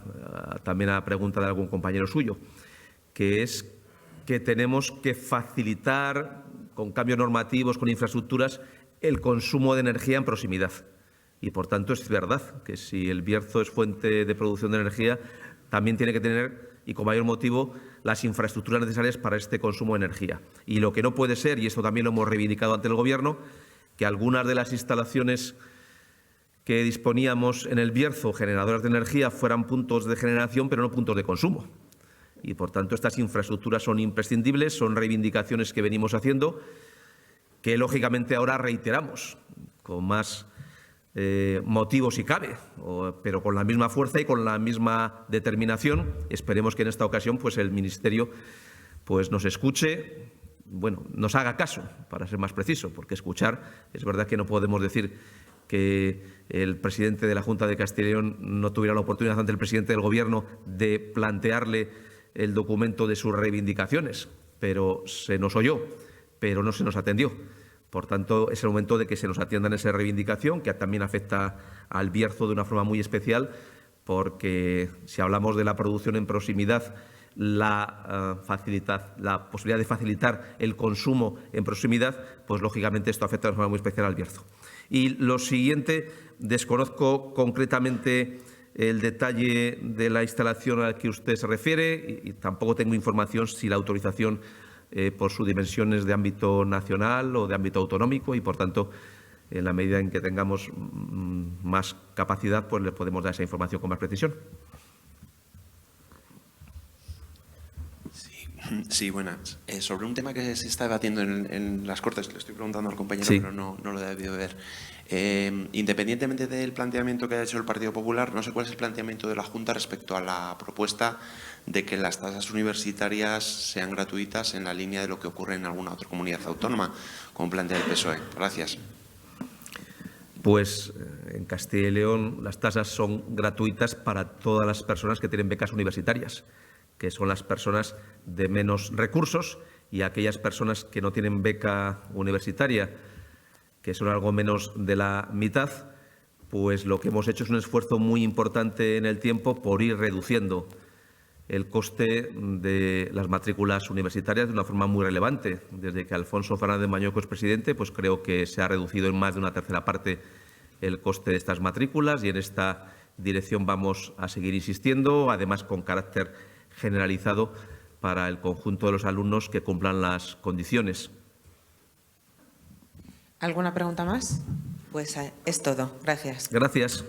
también a la pregunta de algún compañero suyo, que es que tenemos que facilitar con cambios normativos, con infraestructuras, el consumo de energía en proximidad. Y, por tanto, es verdad que si el Bierzo es fuente de producción de energía, también tiene que tener, y con mayor motivo, las infraestructuras necesarias para este consumo de energía. Y lo que no puede ser, y esto también lo hemos reivindicado ante el Gobierno, que algunas de las instalaciones que disponíamos en el Bierzo, generadoras de energía, fueran puntos de generación, pero no puntos de consumo. Y, por tanto, estas infraestructuras son imprescindibles, son reivindicaciones que venimos haciendo, que lógicamente ahora reiteramos con más motivo si cabe, pero con la misma fuerza y con la misma determinación. Esperemos que en esta ocasión pues el Ministerio pues nos escuche, bueno, nos haga caso, para ser más preciso, porque escuchar, es verdad que no podemos decir que el presidente de la Junta de Castilla y León no tuviera la oportunidad ante el presidente del Gobierno de plantearle el documento de sus reivindicaciones, pero se nos oyó, pero no se nos atendió. Por tanto, es el momento de que se nos atienda en esa reivindicación, que también afecta al Bierzo de una forma muy especial, porque si hablamos de la producción en proximidad, la posibilidad de facilitar el consumo en proximidad, pues lógicamente esto afecta de una forma muy especial al Bierzo. Y lo siguiente, desconozco concretamente el detalle de la instalación a la que usted se refiere y tampoco tengo información si la autorización por sus dimensiones de ámbito nacional o de ámbito autonómico y, por tanto, en la medida en que tengamos más capacidad, pues le podemos dar esa información con más precisión. Sí, buenas. Sobre un tema que se está debatiendo en las Cortes, le estoy preguntando al compañero, sí, pero no lo he debido ver. Independientemente del planteamiento que ha hecho el Partido Popular, no sé cuál es el planteamiento de la Junta respecto a la propuesta de que las tasas universitarias sean gratuitas en la línea de lo que ocurre en alguna otra comunidad autónoma, como plantea el PSOE. Gracias. Pues en Castilla y León las tasas son gratuitas para todas las personas que tienen becas universitarias, que son las personas de menos recursos, y aquellas personas que no tienen beca universitaria, que son algo menos de la mitad, pues lo que hemos hecho es un esfuerzo muy importante en el tiempo por ir reduciendo el coste de las matrículas universitarias de una forma muy relevante. Desde que Alfonso Fernández Mañueco es presidente, pues creo que se ha reducido en más de una tercera parte el coste de estas matrículas y en esta dirección vamos a seguir insistiendo, además con carácter generalizado para el conjunto de los alumnos que cumplan las condiciones. ¿Alguna pregunta más? Pues es todo. Gracias. Gracias.